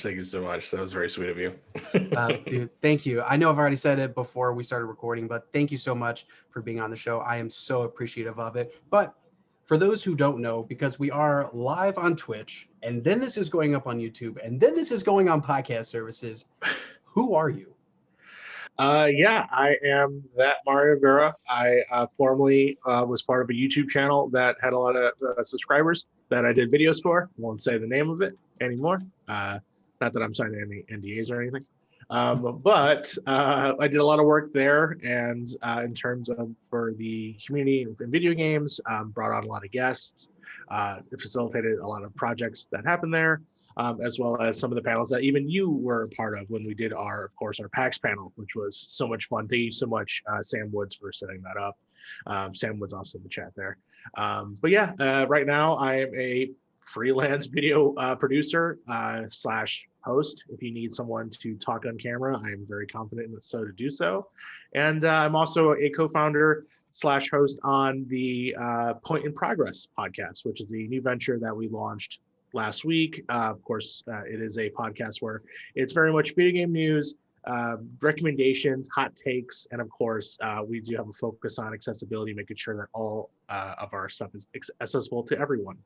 Thank you so much. That was very sweet of you. Dude, thank you. I know I've already said it before we started recording, but thank you so much for being on the show. I am so appreciative of it. But for those who don't know, because we are live on Twitch, and then this is going up on YouTube, and then this is going on podcast services, who are you? Yeah, I am that Mario Rivera. I formerly was part of a YouTube channel that had a lot of subscribers that I did videos for. Won't say the name of it anymore. Not that I'm signing any NDAs or anything. But I did a lot of work there, and in terms of for the community in video games, brought on a lot of guests, facilitated a lot of projects that happened there. As well as some of the panels that even you were a part of when we did our PAX panel, which was so much fun. Thank you so much, Sam Woods, for setting that up. Sam Woods also in the chat there. But yeah, right now I am a freelance video producer slash host. If you need someone to talk on camera, I am very confident in so to do so. And I'm also a co-founder slash host on the Point in Progress podcast, which is the new venture that we launched last week. Of course, it is a podcast where it's very much video game news, recommendations, hot takes, and of course, we do have a focus on accessibility, making sure that all of our stuff is accessible to everyone.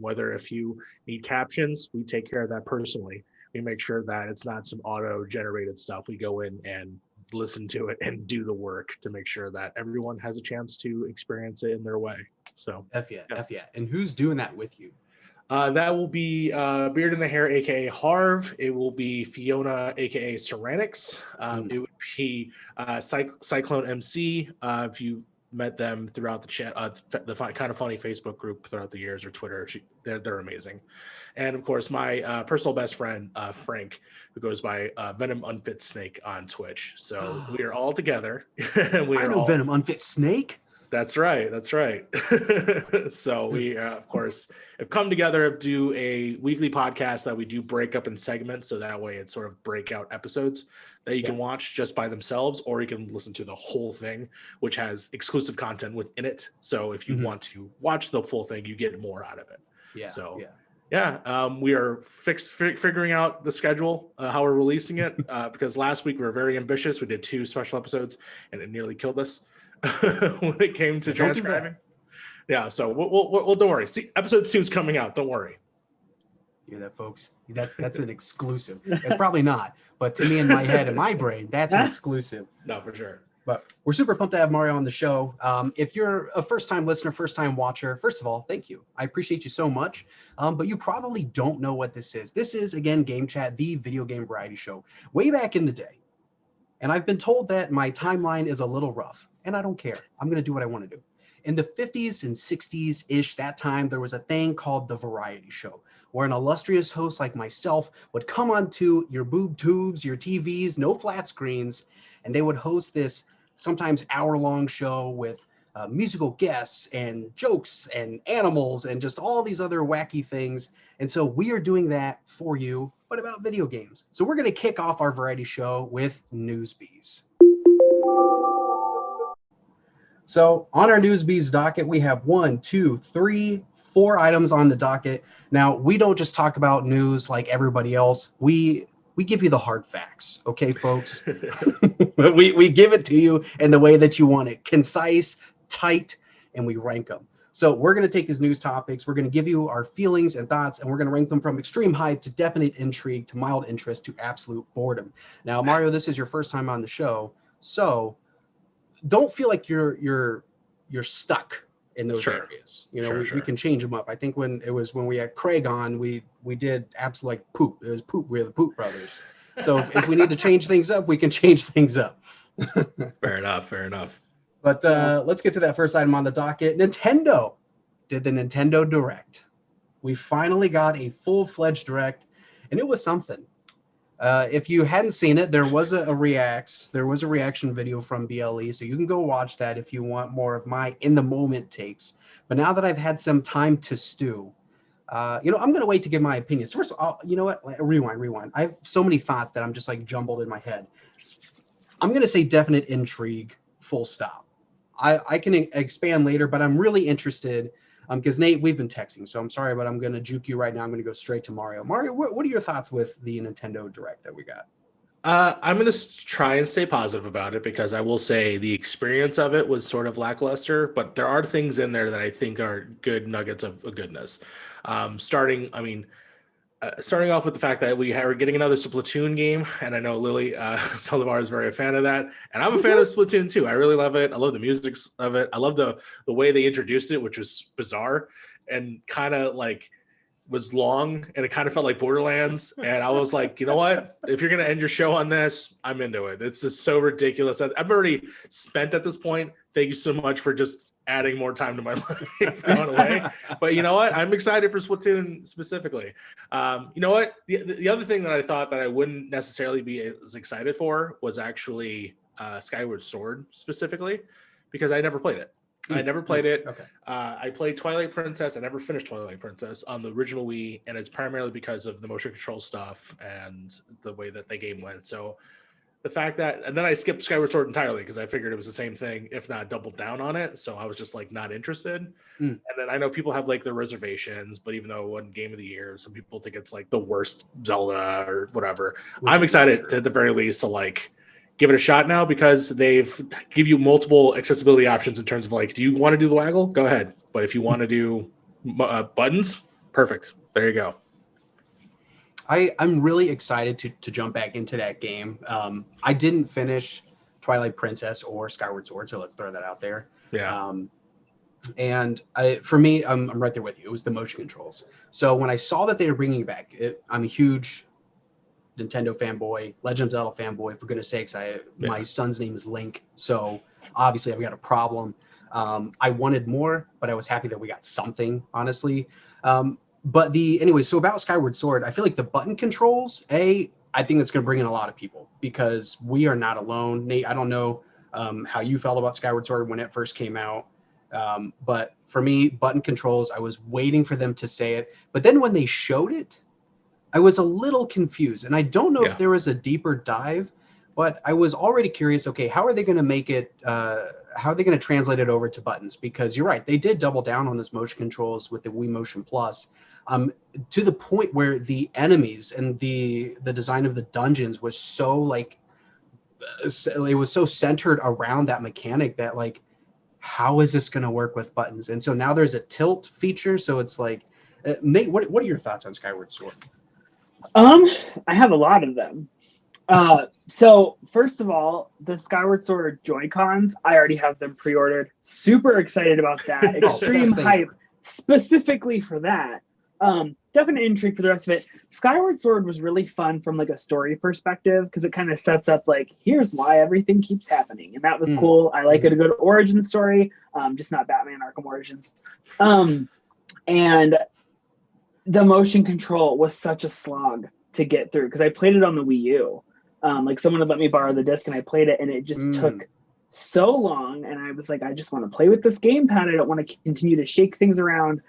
Whether if you need captions, we take care of that personally. We make sure that it's not some auto-generated stuff. We go in and listen to it and do the work to make sure that everyone has a chance to experience it in their way. So, F yeah. And who's doing that with you? That will be Beard in the Hair, aka Harv. It will be Fiona, aka Ceramics. It would be Cyclone MC. If you met them throughout the chat, the kind of funny Facebook group throughout the years or Twitter, they're amazing. And of course, my personal best friend Frank, who goes by Venom Unfit Snake on Twitch. So we are all together. I know Venom Unfit Snake. That's right. So we, of course, have come together to do a weekly podcast that we do break up in segments. So that way it's sort of breakout episodes that you can watch just by themselves, or you can listen to the whole thing, which has exclusive content within it. So if you want to watch the full thing, you get more out of it. We are figuring out the schedule, how we're releasing it, because last week we were very ambitious. We did 2 special episodes and it nearly killed us. When it came to transcribing. Yeah, so we'll don't worry. See, episode 2 is coming out. Don't worry. Yeah, that folks. That's an exclusive. It's probably not, but to me in my head and my brain, that's an exclusive. No, for sure. But we're super pumped to have Mario on the show. If you're a first-time listener, first-time watcher, first of all, thank you. I appreciate you so much. But you probably don't know what this is. This is, again, GameChat, the video game variety show, way back in the day. And I've been told that my timeline is a little rough. And I don't care. I'm going to do what I want to do. In the 50s and 60s-ish, that time, there was a thing called the variety show, where an illustrious host like myself would come onto your boob tubes, your TVs, no flat screens, and they would host this sometimes hour-long show with musical guests and jokes and animals and just all these other wacky things. And so we are doing that for you, but about video games. So we're going to kick off our variety show with Newsbies. So on our Newsbies docket, we have 1, 2, 3, 4 items on the docket. Now, we don't just talk about news like everybody else. We give you the hard facts, okay, folks? we give it to you in the way that you want it, concise, tight, and we rank them. So we're going to take these news topics. We're going to give you our feelings and thoughts, and we're going to rank them from extreme hype to definite intrigue to mild interest to absolute boredom. Now, Mario, this is your first time on the show, so don't feel like you're stuck in those areas. You know, we can change them up. I think when we had Craig on, we did absolute like poop. It was poop. We're the Poop Brothers. So if we need to change things up, we can change things up. Fair enough. But let's get to that first item on the docket. Nintendo did the Nintendo Direct. We finally got a full-fledged Direct, and it was something. If you hadn't seen it, there was a reaction video from BLE, so you can go watch that if you want more of my in-the-moment takes. But now that I've had some time to stew, I'm going to wait to give my opinions. First of all, you know what? Rewind. I have so many thoughts that I'm just like jumbled in my head. I'm going to say definite intrigue, full stop. I can expand later, but I'm really interested Because Nate, we've been texting, so I'm sorry, but I'm going to juke you right now. I'm going to go straight to Mario. Mario, what are your thoughts with the Nintendo Direct that we got? I'm going to try and stay positive about it because I will say the experience of it was sort of lackluster, but there are things in there that I think are good nuggets of goodness. Starting off with the fact that we are getting another Splatoon game, and I know Lily Saldivar is very a fan of that, and I'm a fan of Splatoon too. I really love it. I love the music of it. I love the way they introduced it, which was bizarre and kind of like was long, and it kind of felt like Borderlands. And I was like, you know what? If you're gonna end your show on this, I'm into it. It's just so ridiculous. I'm already spent at this point. Thank you so much for just adding more time to my life going away. But you know what? I'm excited for Splatoon specifically. You know what? The other thing that I thought that I wouldn't necessarily be as excited for was actually Skyward Sword specifically, because I never played it. I never played it. Okay. I played Twilight Princess. I never finished Twilight Princess on the original Wii, and it's primarily because of the motion control stuff and the way that the game went. So the fact that, and then I skipped Skyward Sword entirely because I figured it was the same thing, if not doubled down on it. So I was just like not interested. And then I know people have like their reservations, but even though it wasn't Game of the Year, some people think it's like the worst Zelda or whatever. I'm excited at the very least to like give it a shot now because they've give you multiple accessibility options in terms of like, do you want to do the waggle? Go ahead. But if you want to do buttons, perfect. There you go. I'm really excited to jump back into that game. I didn't finish Twilight Princess or Skyward Sword, so let's throw that out there. Yeah. And for me, I'm right there with you. It was the motion controls. So when I saw that they were bringing it back, I'm a huge Nintendo fanboy, Legend of Zelda fanboy. For goodness sakes, my son's name is Link, so obviously I've got a problem. I wanted more, but I was happy that we got something, honestly. So about Skyward Sword, I feel like the button controls, I think it's going to bring in a lot of people because we are not alone. Nate, I don't know how you felt about Skyward Sword when it first came out. But for me, button controls, I was waiting for them to say it. But then when they showed it, I was a little confused. And I don't know if there was a deeper dive, but I was already curious, okay, how are they going to make it, how are they going to translate it over to buttons? Because you're right, they did double down on those motion controls with the Wii Motion Plus. To the point where the enemies and the design of the dungeons was so like, it was so centered around that mechanic that like, how is this going to work with buttons? And so now there's a tilt feature. So it's like, Nate, what are your thoughts on Skyward Sword? I have a lot of them. So first of all, the Skyward Sword Joy-Cons, I already have them pre-ordered. Super excited about that. Extreme hype specifically for that. Definite intrigue for the rest of it. Skyward Sword was really fun from like a story perspective because it kind of sets up like, here's why everything keeps happening. And that was cool. I like a good origin story, just not Batman Arkham Origins. And the motion control was such a slog to get through because I played it on the Wii U. Like someone had let me borrow the disc and I played it and it just took so long. And I was like, I just want to play with this gamepad. I don't want to continue to shake things around.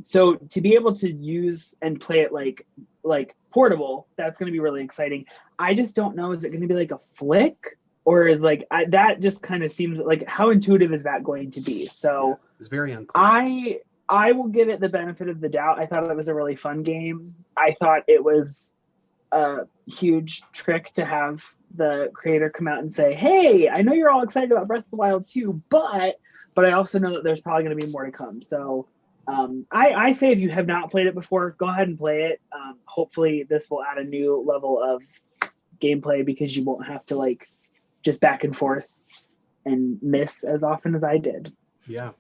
So to be able to use and play it like portable, that's going to be really exciting. I just don't know. Is it going to be like a flick or is like, that just kind of seems like how intuitive is that going to be? So it's very unclear. I will give it the benefit of the doubt. I thought it was a really fun game. I thought it was a huge trick to have the creator come out and say, hey, I know you're all excited about Breath of the Wild 2, but I also know that there's probably going to be more to come. So I say if you have not played it before, go ahead and play it. Hopefully this will add a new level of gameplay because you won't have to like just back and forth and miss as often as I did. Yeah.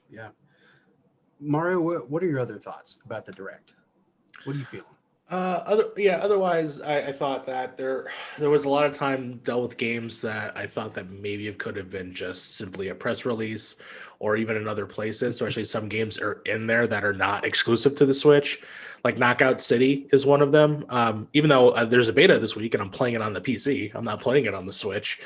Mario, what are your other thoughts about the Direct? What are you feeling? Otherwise, I thought that there was a lot of time dealt with games that I thought that maybe it could have been just simply a press release or even in other places. So actually some games are in there that are not exclusive to the Switch. Like Knockout City is one of them. Even though there's a beta this week and I'm playing it on the PC, I'm not playing it on the Switch.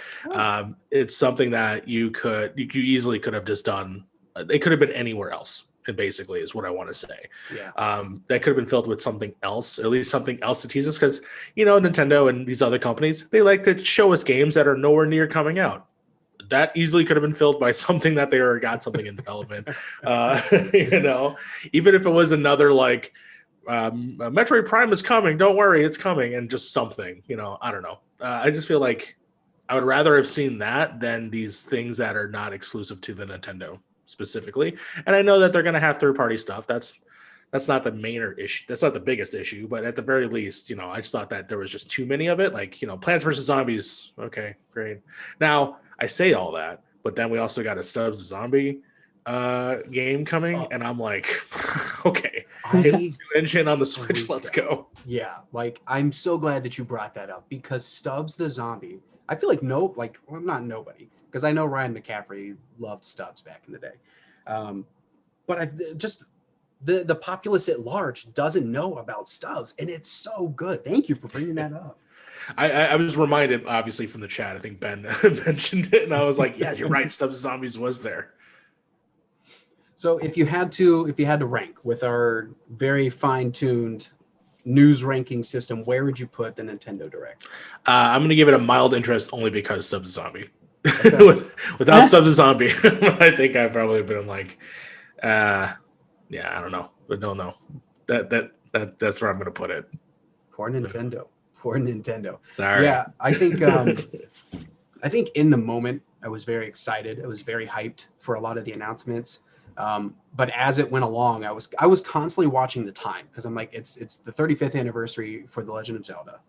It's something that you easily could have just done. It could have been anywhere else. And basically is what I want to say. That could have been filled with something else, or at least something else to tease us, because Nintendo and these other companies, they like to show us games that are nowhere near coming out. that easily could have been filled by something that they already got something in development. You know, even if it was another like Metroid Prime is coming, don't worry, it's coming, and just something, you know, I don't know. I just feel like I would rather have seen that than these things that are not exclusive to the Nintendo specifically. And I know that they're going to have third-party stuff. That's not the main issue. That's not the biggest issue, but at the very least, you know, I just thought that there was just too many of it. Like, you know, Plants vs. Zombies. Okay, great. Now, I say all that, but then we also got a Stubbs the Zombie game coming, and I'm like, okay, engine on the Switch, let's go. Yeah, like I'm so glad that you brought that up because Stubbs the Zombie, I feel like I'm not nobody because I know Ryan McCaffrey loved Stubbs back in the day, but the populace at large doesn't know about Stubbs, and it's so good. Thank you for bringing that up. I was reminded, obviously, from the chat. I think Ben mentioned it, and I was like, yeah, you're right. Stubbs Zombies was there. So if you had to rank with our very fine-tuned news ranking system, where would you put the Nintendo Direct? I'm going to give it a mild interest only because Stubbs the Zombie. Okay. Without Stubbs the Zombie, I think I've probably been like, yeah, I don't know, but no. That's where I'm going to put it. Poor Nintendo. Sorry. Yeah, I think in the moment I was very excited. I was very hyped for a lot of the announcements. But as it went along, I was constantly watching the time because I'm like, it's the 35th anniversary for The Legend of Zelda.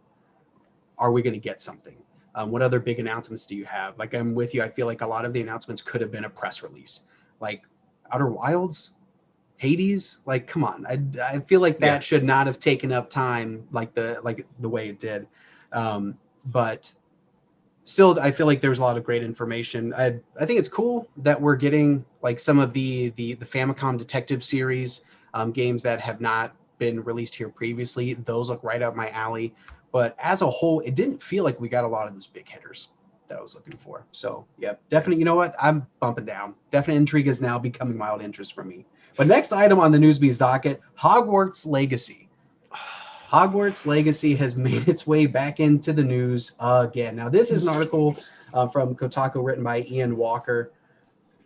Are we going to get something? What other big announcements do you have? Like, I'm with you. I feel like a lot of the announcements could have been a press release, like Outer Wilds, Hades. Like, come on. I feel like that should not have taken up time like the way it did. But still, I feel like there's a lot of great information. I think it's cool that we're getting like some of the Famicom Detective series games that have not been released here previously. Those look right up my alley. But as a whole, it didn't feel like we got a lot of those big hitters that I was looking for. So yeah, definitely. You know what? I'm bumping down. Definite intrigue is now becoming mild interest for me. But next item on the Newsbies docket, Hogwarts Legacy. Hogwarts Legacy has made its way back into the news again. Now, this is an article from Kotaku written by Ian Walker,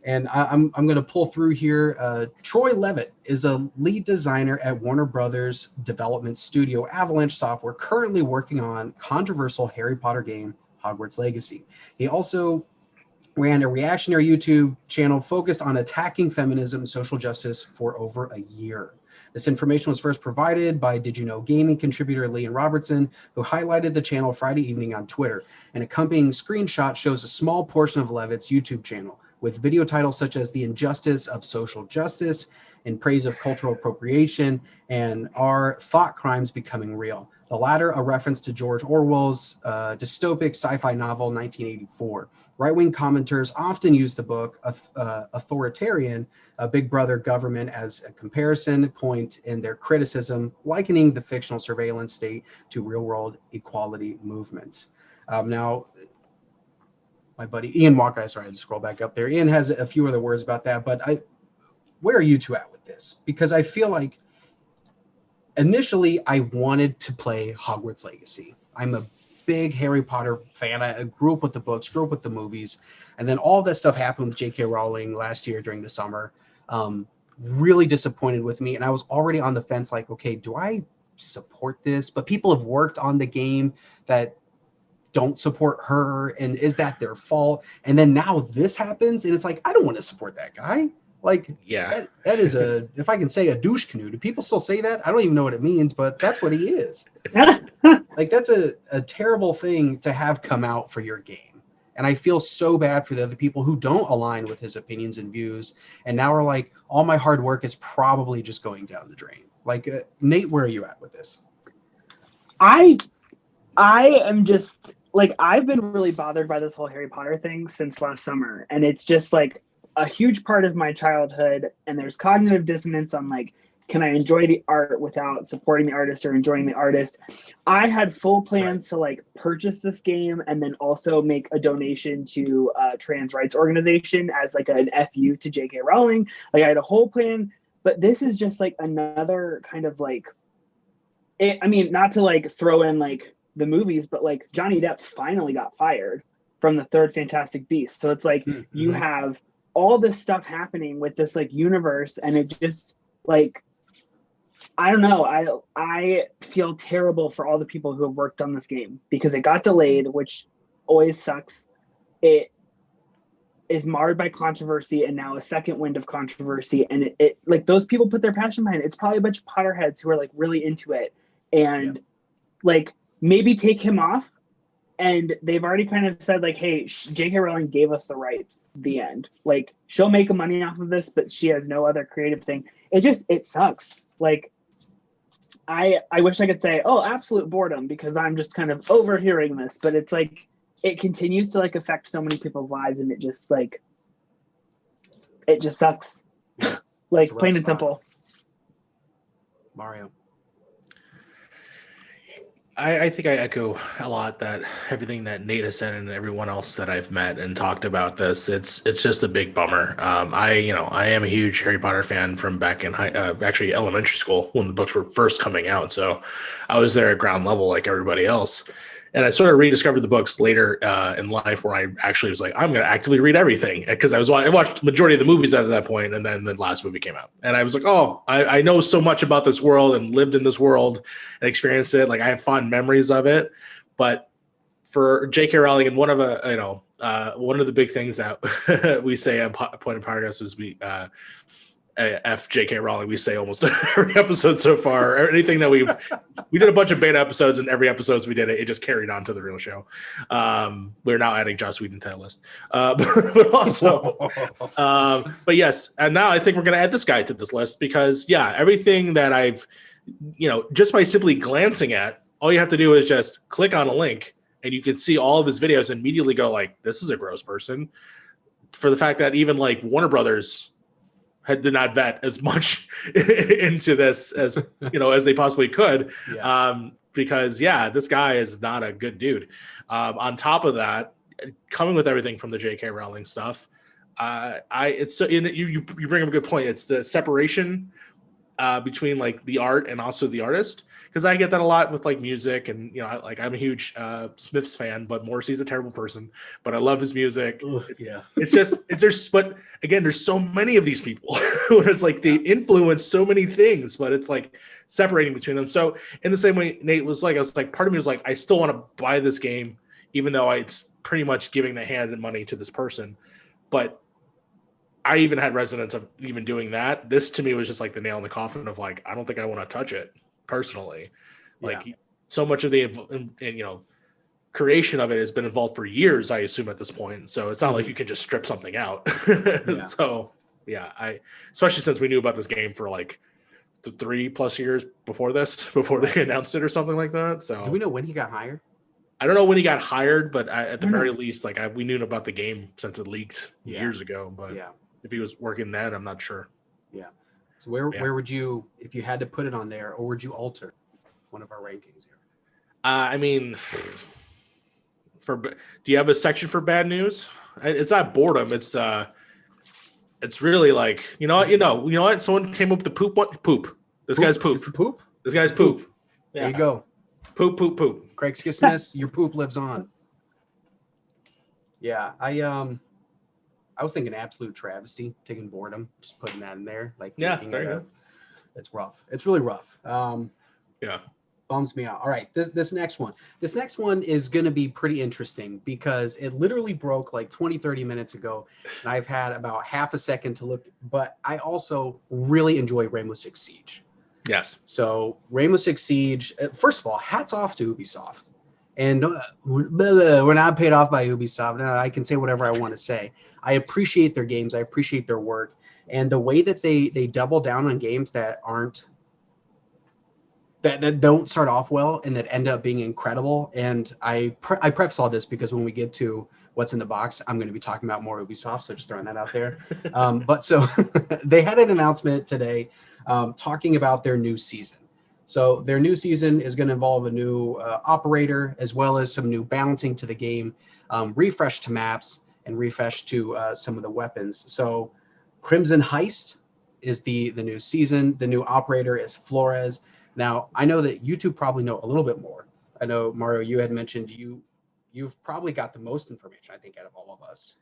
and I'm going to pull through here. Troy Levitt is a lead designer at Warner Brothers development studio Avalanche Software, currently working on controversial Harry Potter game Hogwarts Legacy. He also ran a reactionary YouTube channel focused on attacking feminism and social justice for over a year. This information was first provided by Did You Know Gaming contributor Leon Robertson, who highlighted the channel Friday evening on Twitter. An accompanying screenshot shows a small portion of Levitt's YouTube channel, with video titles such as The Injustice of Social Justice, In Praise of Cultural Appropriation, and Are Thought Crimes Becoming Real? The latter a reference to George Orwell's dystopic sci-fi novel 1984. Right-wing commenters often use the book Authoritarian, a Big Brother government as a comparison point in their criticism, likening the fictional surveillance state to real-world equality movements. Now, my buddy Ian Walker, sorry, I had to scroll back up there. Ian has a few other words about that, but where are you two at with this? Because I feel like initially I wanted to play Hogwarts Legacy. I'm a big Harry Potter fan. I grew up with the books, grew up with the movies, and then all that stuff happened with J.K. Rowling last year during the summer. Really disappointed with me, and I was already on the fence, like, okay, do I support this? But people have worked on the game that don't support her, and is that their fault? And then now this happens, and it's like, I don't want to support that guy. Like, yeah, that is if I can say, a douche canoe. Do people still say that? I don't even know what it means, but that's what he is. Like, that's a terrible thing to have come out for your game. And I feel so bad for the other people who don't align with his opinions and views. And now are like, all my hard work is probably just going down the drain. Like, Nate, where are you at with this? I am just like, I've been really bothered by this whole Harry Potter thing since last summer. And it's just like a huge part of my childhood. And there's cognitive dissonance on like, can I enjoy the art without supporting the artist or enjoying the artist? I had full plans to like purchase this game and then also make a donation to a trans rights organization as like an FU to J.K. Rowling. Like, I had a whole plan, but this is just like another kind of like, I mean, not to like throw in like the movies, but like Johnny Depp finally got fired from the third Fantastic Beast. So it's like you have all this stuff happening with this like universe, and it just like, I don't know. I feel terrible for all the people who have worked on this game because it got delayed, which always sucks. It is marred by controversy and now a second wind of controversy. And it like those people put their passion behind it. It's probably a bunch of Potterheads who are like really into it and like maybe take him off. And they've already kind of said like, hey, J.K. Rowling gave us the rights, the end. Like she'll make money off of this, but she has no other creative thing. It sucks. Like I wish I could say, oh, absolute boredom because I'm just kind of overhearing this, but it's like, it continues to like affect so many people's lives, and it just sucks. Like plain and simple. Mario. I think I echo a lot that everything that Nate has said and everyone else that I've met and talked about this. It's just a big bummer. I am a huge Harry Potter fan from back in actually elementary school when the books were first coming out. So I was there at ground level like everybody else. And I sort of rediscovered the books later in life where I actually was like, I'm going to actively read everything because I watched the majority of the movies at that point, and then the last movie came out. And I was like, oh, I know so much about this world and lived in this world and experienced it. Like I have fond memories of it. But for J.K. Rowling, and one of the big things that we say on Point of Podcast is F J.K. Rowling, we say almost every episode so far. Anything that we did a bunch of beta episodes, and every episodes we did it just carried on to the real show. We're now adding Joss Whedon to that list, but also, but yes, and now I think we're going to add this guy to this list because everything that I've, just by simply glancing at, all you have to do is just click on a link, and you can see all of his videos and immediately go like, this is a gross person. For the fact that even like Warner Brothers did not vet as much into this as as they possibly could, because this guy is not a good dude. On top of that, coming with everything from the J.K. Rowling stuff, you bring up a good point. It's the separation between like the art and also the artist, because I get that a lot with like music, and I'm a huge Smiths fan, but Morrissey's a terrible person, but I love his music. But again, there's so many of these people where it's like they influence so many things, but it's like separating between them. So in the same way Nate was like, I was like, part of me was like, I still want to buy this game, even though it's pretty much giving the hand and money to this person. But I even had resonance of even doing that. This to me was just like the nail in the coffin of like, I don't think I want to touch it personally. Like so much of the creation of it has been involved for years, I assume at this point. So it's not like you can just strip something out. So especially since we knew about this game for like 3+ years before they announced it or something like that. So do we know when he got hired? I don't know when he got hired, but at the very least, like we knew about the game since it leaked years ago. But if he was working that, I'm not sure. Yeah. So where would you, if you had to put it on there, or would you alter one of our rankings here? I mean, do you have a section for bad news? It's not boredom. It's really like you know what? Someone came up with the poop one. Poop. This guy's poop. Poop. This guy's poop. Yeah. There you go. Poop. Craig Skisness, your poop lives on. Yeah, I was thinking absolute travesty, taking boredom, just putting that in there. Like, there you go. It's rough. It's really rough. Bums me out. All right, this next one. This next one is going to be pretty interesting because it literally broke like 20-30 minutes ago, and I've had about half a second to look. But I also really enjoy Rainbow Six Siege. Yes. So Rainbow Six Siege, first of all, hats off to Ubisoft. And we're not paid off by Ubisoft. I can say whatever I want to say. I appreciate their games. I appreciate their work. And the way that they double down on games that that don't start off well and that end up being incredible. And I preface all this because when we get to what's in the box, I'm going to be talking about more Ubisoft. So just throwing that out there. But so they had an announcement today talking about their new season. So their new season is going to involve a new operator, as well as some new balancing to the game, refresh to maps, and refresh to some of the weapons. So Crimson Heist is the new season. The new operator is Flores. Now, I know that you two probably know a little bit more. I know, Mario, you had mentioned you you've probably got the most information, I think, out of all of us.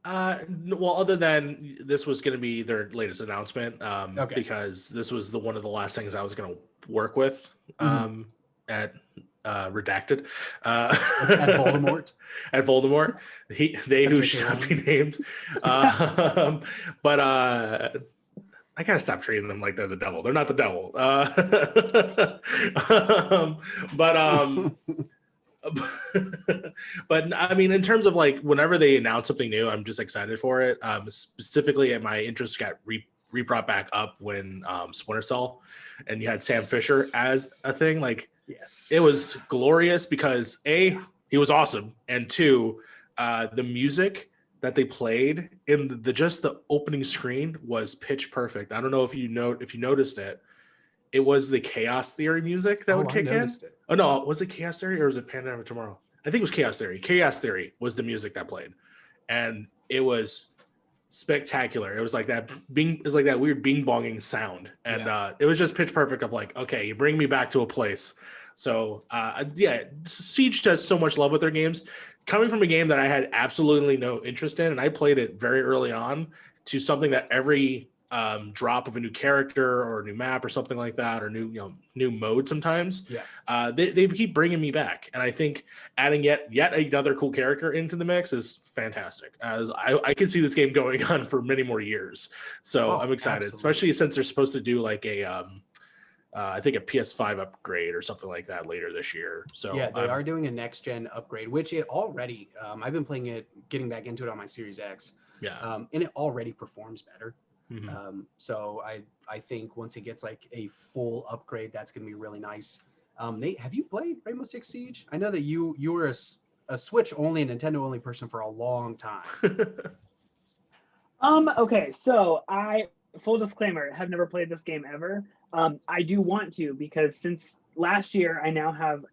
Well, other than this was going to be their latest announcement, Okay. because this was one of the last things I was going to work with at Redacted. At Voldemort. At Voldemort, they who shall not be named. But I gotta stop treating them like they're the devil. They're not the devil. But I mean, in terms of like whenever they announce something new, I'm just excited for it. Specifically, my interest got brought back up when Splinter Cell, and you had Sam Fisher as a thing. Like, yes, it was glorious because A, he was awesome, and two, the music that they played in the opening screen was pitch perfect. I don't know if you noticed it. It was the Chaos Theory music that would kick in. It. Oh no, was it Chaos Theory or was it Pandemic Tomorrow? I think it was Chaos Theory. Chaos Theory was the music that played, and it was spectacular. It was like that weird bing bonging sound, and it was just pitch perfect. Of like, okay, you bring me back to a place. So yeah, Siege does so much love with their games. Coming from a game that I had absolutely no interest in, and I played it very early on, to something that every drop of a new character or a new map or something like that, or new mode sometimes, they keep bringing me back. And I think adding yet another cool character into the mix is fantastic. As I can see this game going on for many more years. So I'm excited, especially since they're supposed to do like a I think a PS5 upgrade or something like that later this year. So yeah, they are doing a next gen upgrade, which it already I've been playing it, getting back into it on my Series X. And it already performs better. So I think once it gets like a full upgrade, that's going to be really nice. Nate, have you played Rainbow Six Siege? I know that you were a Switch only, a Nintendo only person for a long time. Okay, so full disclaimer, have never played this game ever. I do want to, because since last year I now have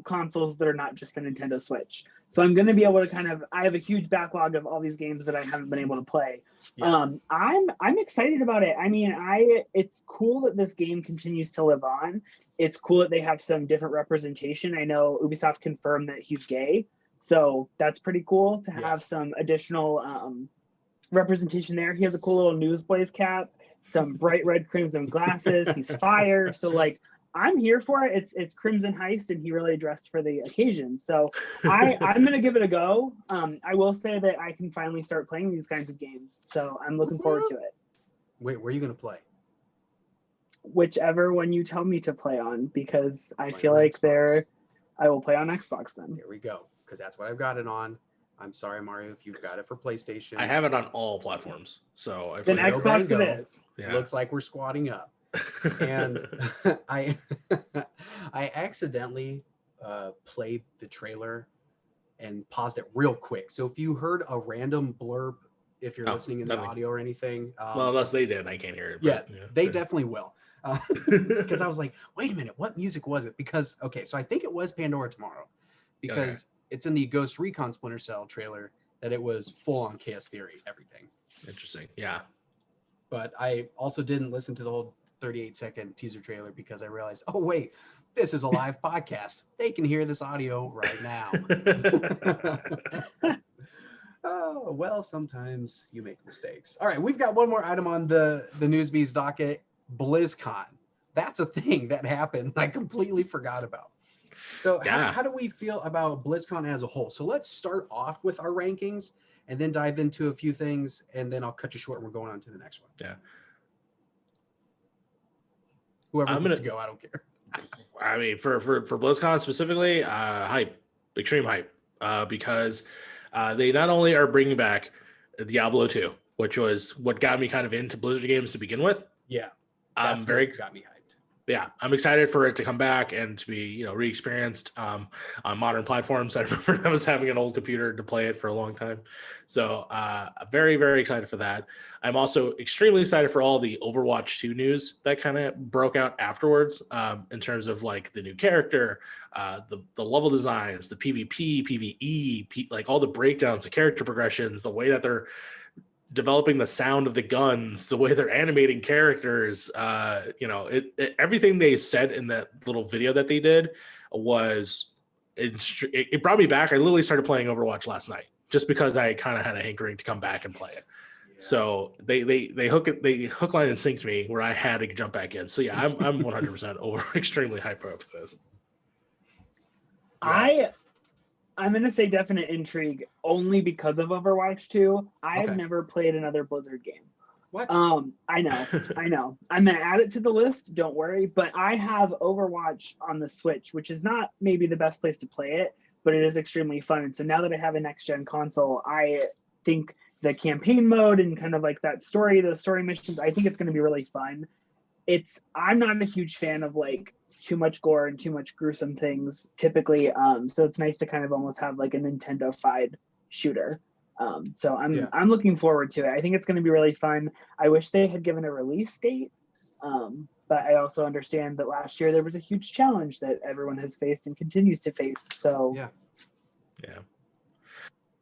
consoles that are not just the Nintendo Switch. So I'm going to be able to I have a huge backlog of all these games that I haven't been able to play. I'm excited about it. I mean, it's cool that this game continues to live on. It's cool that they have some different representation. I know Ubisoft confirmed that he's gay, so that's pretty cool to have some additional representation there. He has a cool little Newsboys cap, some bright red crimson glasses. He's fire. So like, I'm here for it. It's Crimson Heist, and he really dressed for the occasion. So I'm gonna give it a go. I will say that I can finally start playing these kinds of games. So I'm looking forward to it. Wait, where are you gonna play? Whichever one you tell me to play on, because I feel like I will play on Xbox then. Here we go, because that's what I've got it on. I'm sorry, Mario, if you've got it for PlayStation. I have it on all platforms. So then Xbox it is. Yeah. Looks like we're squatting up. And I accidentally played the trailer and paused it real quick. So if you heard a random blurb, if you're listening in the audio or anything, well, unless they did, I can't hear it. But, they definitely will. Because I was like, wait a minute, what music was it? Because so I think it was Pandora Tomorrow, because it's in the Ghost Recon Splinter Cell trailer that it was full on Chaos Theory, everything. Interesting. Yeah. But I also didn't listen to the whole 38-second teaser trailer, because I realized, oh wait, this is a live podcast. They can hear this audio right now. Oh, well, sometimes you make mistakes. All right, we've got one more item on the Newsbees docket, BlizzCon. That's a thing that happened I completely forgot about. So how do we feel about BlizzCon as a whole? So let's start off with our rankings and then dive into a few things, and then I'll cut you short and we're going on to the next one. Yeah. Whoever wants to go, I don't care. I mean, for BlizzCon specifically, hype, extreme hype, because they not only are bringing back Diablo 2, which was what got me kind of into Blizzard games to begin with. Yeah, got me hyped. Yeah, I'm excited for it to come back and to be, re-experienced on modern platforms. I remember I was having an old computer to play it for a long time. So very, very excited for that. I'm also extremely excited for all the Overwatch 2 news that kind of broke out afterwards, in terms of like the new character, the level designs, the PvP, PvE, like all the breakdowns, the character progressions, the way that they're developing the sound of the guns, the way they're animating characters, everything they said in that little video that they did was it brought me back. I literally started playing Overwatch last night just because I kind of had a hankering to come back and play it. So they hook, line, and sinked me where I had to jump back in. So yeah, I'm 100% over extremely hyped for this. I'm gonna say definite intrigue only because of Overwatch 2. I've never played another Blizzard game. What? I know. I'm gonna add it to the list. Don't worry. But I have Overwatch on the Switch, which is not maybe the best place to play it, but it is extremely fun. And so now that I have a next gen console, I think the campaign mode and kind of like that story, those story missions, I think it's going to be really fun. I'm not a huge fan of like too much gore and too much gruesome things typically. So it's nice to kind of almost have like a Nintendo-fied shooter. So I'm looking forward to it. I think it's going to be really fun. I wish they had given a release date. But I also understand that last year there was a huge challenge that everyone has faced and continues to face. So yeah.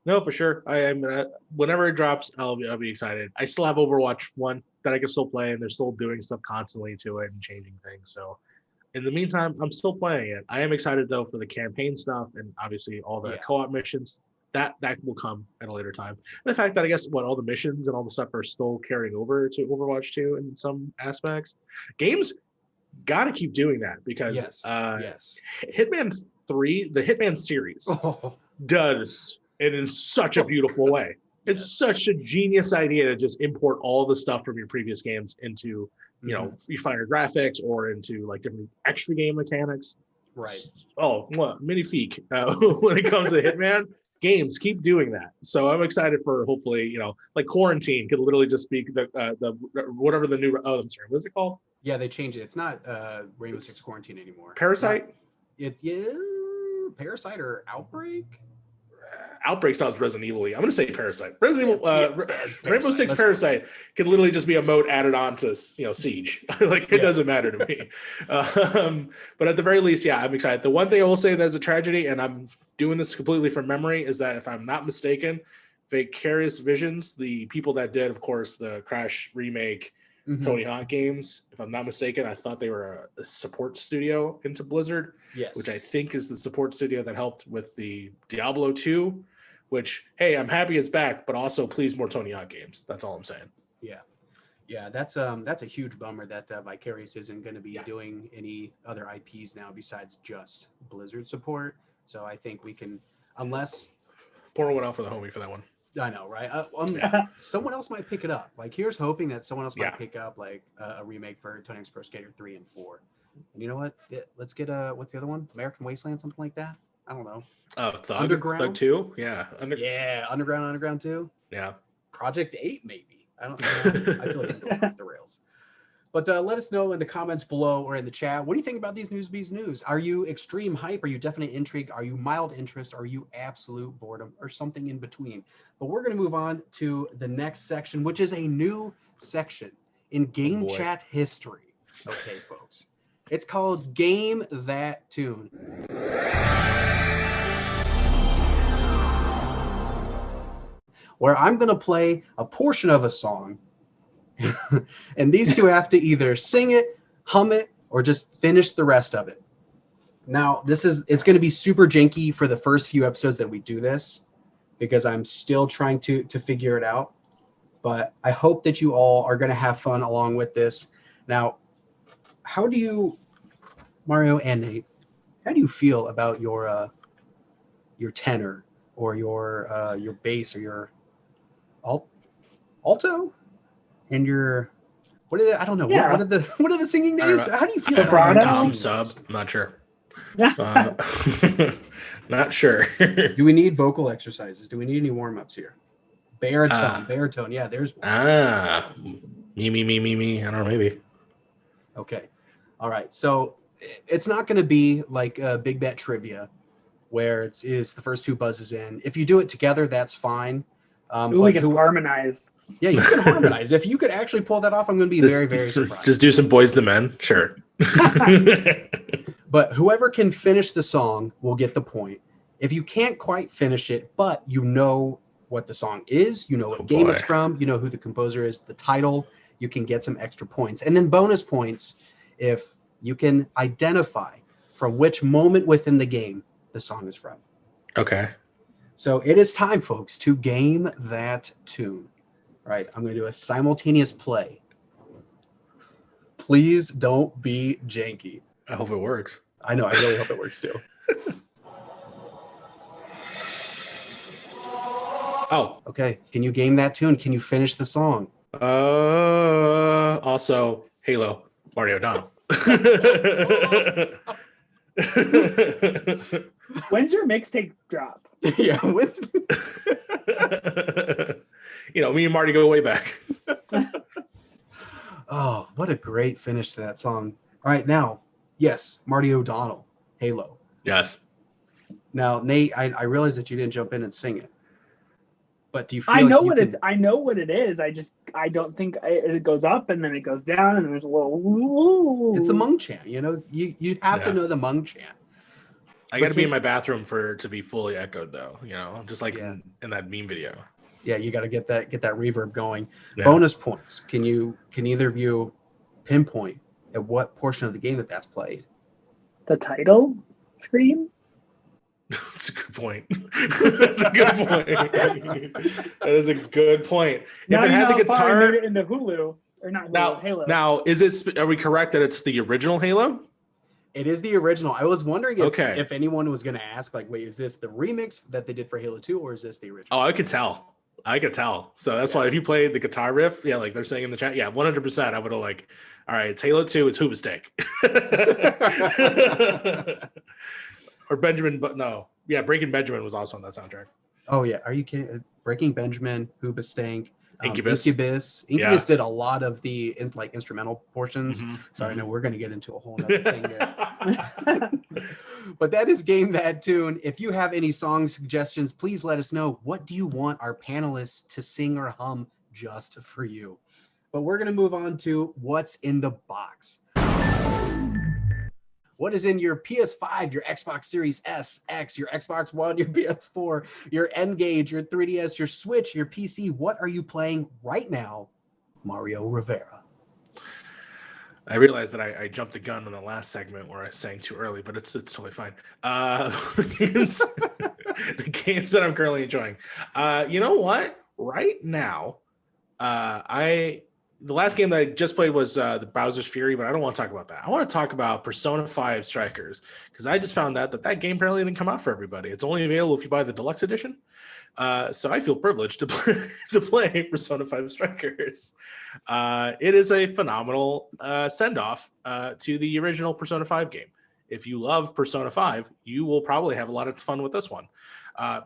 No, for sure. I am. Whenever it drops, I'll be excited. I still have Overwatch 1 that I can still play, and they're still doing stuff constantly to it and changing things. So, in the meantime, I'm still playing it. I am excited though for the campaign stuff and obviously all the co-op missions. That will come at a later time. And the fact that I guess all the missions and all the stuff are still carrying over to Overwatch 2 in some aspects. Games got to keep doing that because Hitman 3, the Hitman series, does it in such a beautiful way. It's such a genius idea to just import all the stuff from your previous games into, you finer graphics or into like different extra game mechanics. Right. Oh, magnifique when it comes to Hitman. Games keep doing that. So I'm excited for hopefully, like Quarantine could literally just be the whatever the new, I'm sorry, what is it called? Yeah, they changed it. It's not Rainbow Six Quarantine anymore. Parasite? Parasite or Outbreak? Outbreak sounds Resident Evil-y. I'm going to say Parasite. Resident Evil, Rainbow Six Parasite can literally just be a mode added on to, Siege. Like, it doesn't matter to me. But at the very least, I'm excited. The one thing I will say that's a tragedy, and I'm doing this completely from memory, is that if I'm not mistaken, Vicarious Visions, the people that did, of course, the Crash remake, Tony Hawk games, if I'm not mistaken, I thought they were a support studio into Blizzard, which I think is the support studio that helped with the Diablo 2, which, hey, I'm happy it's back, but also please more Tony Hawk games. That's all I'm saying. Yeah, that's a huge bummer that Vicarious isn't going to be doing any other IPs now besides just Blizzard support. So I think we can, unless pour one out for the homie for that one. I know, right? Someone else might pick it up. Like, here's hoping that someone else might pick up like a remake for Tony Hawk's Pro Skater 3 and 4. And you know what? Let's get what's the other one? American Wasteland, something like that. I don't know. Underground. Thug 2? Yeah. Underground 2. Yeah. Project 8, maybe. I don't know. I feel like it's going off the rails. But let us know in the comments below or in the chat. What do you think about these Newsbies news? Are you extreme hype? Are you definite intrigue? Are you mild interest? Are you absolute boredom or something in between? But we're going to move on to the next section, which is a new section in GameChat history. Okay, folks. It's called Game That Tune. Where I'm going to play a portion of a song. And these two have to either sing it, hum it, or just finish the rest of it. Now, it's going to be super janky for the first few episodes that we do this, because I'm still trying to figure it out. But I hope that you all are going to have fun along with this. Now, how do you, Mario and Nate, how do you feel about your tenor or your bass or your alto? And your what are the, I don't know what are the singing names? How do you feel about sub? I'm not sure. Not sure. Do we need vocal exercises? Do we need any warm-ups here? Baritone. Yeah, there's one. Me. I don't know, maybe. Okay. All right. So it's not going to be like a Big Bet Trivia where it's the first two buzzes in. If you do it together, that's fine. We can harmonize. Yeah, you can harmonize. If you could actually pull that off, I'm going to be very, very surprised. Just do some Boys the Men, sure. But whoever can finish the song will get the point. If you can't quite finish it, but you know what the song is, you know what game it's from, you know who the composer is, the title, you can get some extra points. And then bonus points if you can identify from which moment within the game the the song is from. Okay. So it is time, folks, to game that tune. All right, I'm going to do a simultaneous play. Please don't be janky. I hope it works. I know, I really hope it works too. Oh. Okay, can you game that tune? Can you finish the song? Also, Halo, Mario O'Donnell. When's your mixtape drop? Yeah, with me and Marty go way back. Oh, what a great finish to that song. All right, now, yes, Marty O'Donnell, Halo. Yes. Now, Nate, I realize that you didn't jump in and sing it. But do you feel I know like I know what it is. I don't think it goes up and then it goes down and there's a little. It's the Mung chant. You have to know the Mung chant. I got to be in my bathroom to be fully echoed, though. Just like in that meme video. Yeah, you got to get that reverb going. Yeah. Bonus points. Can either of you pinpoint at what portion of the game that's played? The title screen. That's a good point. That's a good point. That is a good point. Now If it had the guitar made it into Hulu or not Hulu, Halo. Now, are we correct that it's the original Halo? It is the original. I was wondering if anyone was going to ask, like, wait, is this the remix that they did for Halo 2 or is this the original? Oh, I could tell. So that's why if you played the guitar riff, like they're saying in the chat, 100%, I would have all right, it's Halo 2, it's Hoobastank. Or Benjamin, but no. Yeah, Breaking Benjamin was also on that soundtrack. Oh, yeah. Are you kidding? Breaking Benjamin, Hoobastank, Incubus. Incubus did a lot of the instrumental portions. Mm-hmm. So I know we're going to get into a whole other thing there. But that is Game That Tune. If you have any song suggestions, please let us know. What do you want our panelists to sing or hum just for you? But we're going to move on to what's in the box. What is in your PS5, your Xbox Series S, X, your Xbox One, your PS4, your N-Gage, your 3DS, your Switch, your PC? What are you playing right now, Mario Rivera? I realized that I jumped the gun in the last segment where I sang too early, but it's totally fine. The games that I'm currently enjoying. You know what? Right now, the last game that I just played was the Bowser's Fury, but I don't want to talk about that. I want to talk about Persona 5 Strikers, because I just found that game apparently didn't come out for everybody. It's only available if you buy the deluxe edition. So I feel privileged to play Persona 5 Strikers. It is a phenomenal send-off to the original Persona 5 game. If you love Persona 5, you will probably have a lot of fun with this one.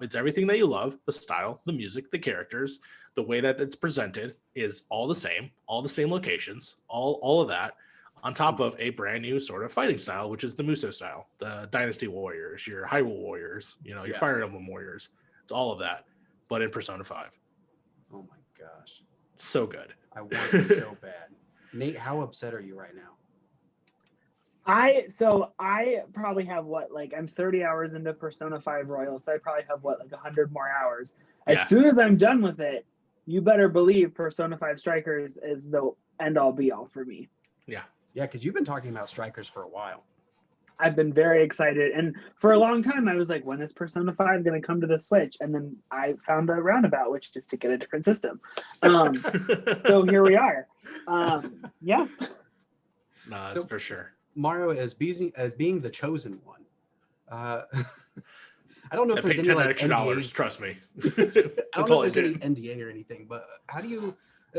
It's everything that you love: the style, the music, the characters, the way that it's presented is all the same locations, all of that, on top of a brand new sort of fighting style, which is the Musou style, the Dynasty Warriors, your Hyrule Warriors, your Fire Emblem Warriors. It's all of that, but in Persona 5. Oh my gosh. So good. I want it so bad. Nate, how upset are you right now? I probably have I'm 30 hours into Persona 5 Royal, so I probably have 100 more hours. As soon as I'm done with it, you better believe Persona 5 Strikers is the end all be all for me. Yeah, because you've been talking about Strikers for a while. I've been very excited, and for a long time I was like, when is Persona 5 going to come to the Switch? And then I found a roundabout, which is to get a different system. So here we are. Yeah. No, that's for sure. Mario as being the chosen one. I don't know if there's any extra dollars. NDAs. Trust me. I don't know if there's any NDA or anything, but how do you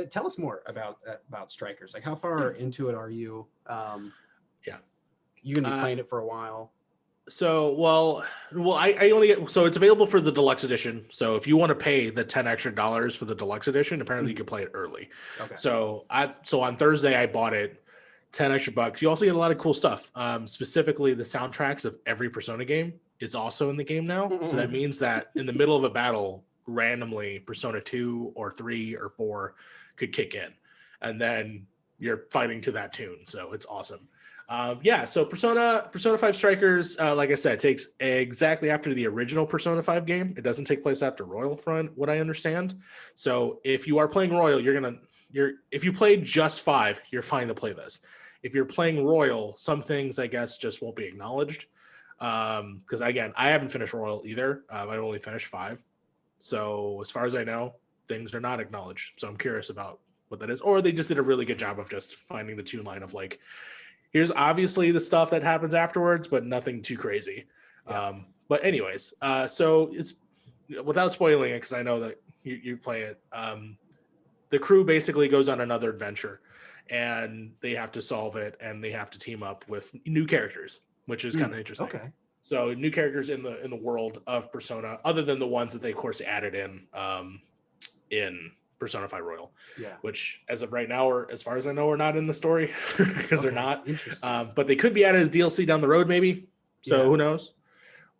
tell us more about Strikers? How far into it are you? You gonna be playing it for a while? So I only get, so it's available for the deluxe edition. So if you want to pay the $10 extra for the deluxe edition, apparently you can play it early. Okay. So on Thursday I bought it, $10 extra. You also get a lot of cool stuff. Specifically, the soundtracks of every Persona game is also in the game now. So that means that in the middle of a battle, randomly Persona 2 or 3 or 4 could kick in, and then you're fighting to that tune. So it's awesome. So Persona 5 Strikers, like I said, takes exactly after the original Persona 5 game. It doesn't take place after Royal, from what I understand. So if you are playing Royal, if you played just 5, you're fine to play this. If you're playing Royal, some things I guess just won't be acknowledged. Because again, I haven't finished Royal either. I've only finished 5. So as far as I know, things are not acknowledged. So I'm curious about what that is. Or they just did a really good job of just finding the tune line of like, here's obviously the stuff that happens afterwards, but nothing too crazy. Yeah. But anyways, so it's without spoiling it, because I know that you play it. The crew basically goes on another adventure, and they have to solve it, and they have to team up with new characters, which is kind of interesting. Okay. So new characters in the world of Persona, other than the ones that they of course added in Persona 5 Royal. Yeah. Which as of right now, or as far as I know, are not in the story because they're not. Interesting. But they could be added as DLC down the road, maybe. So who knows?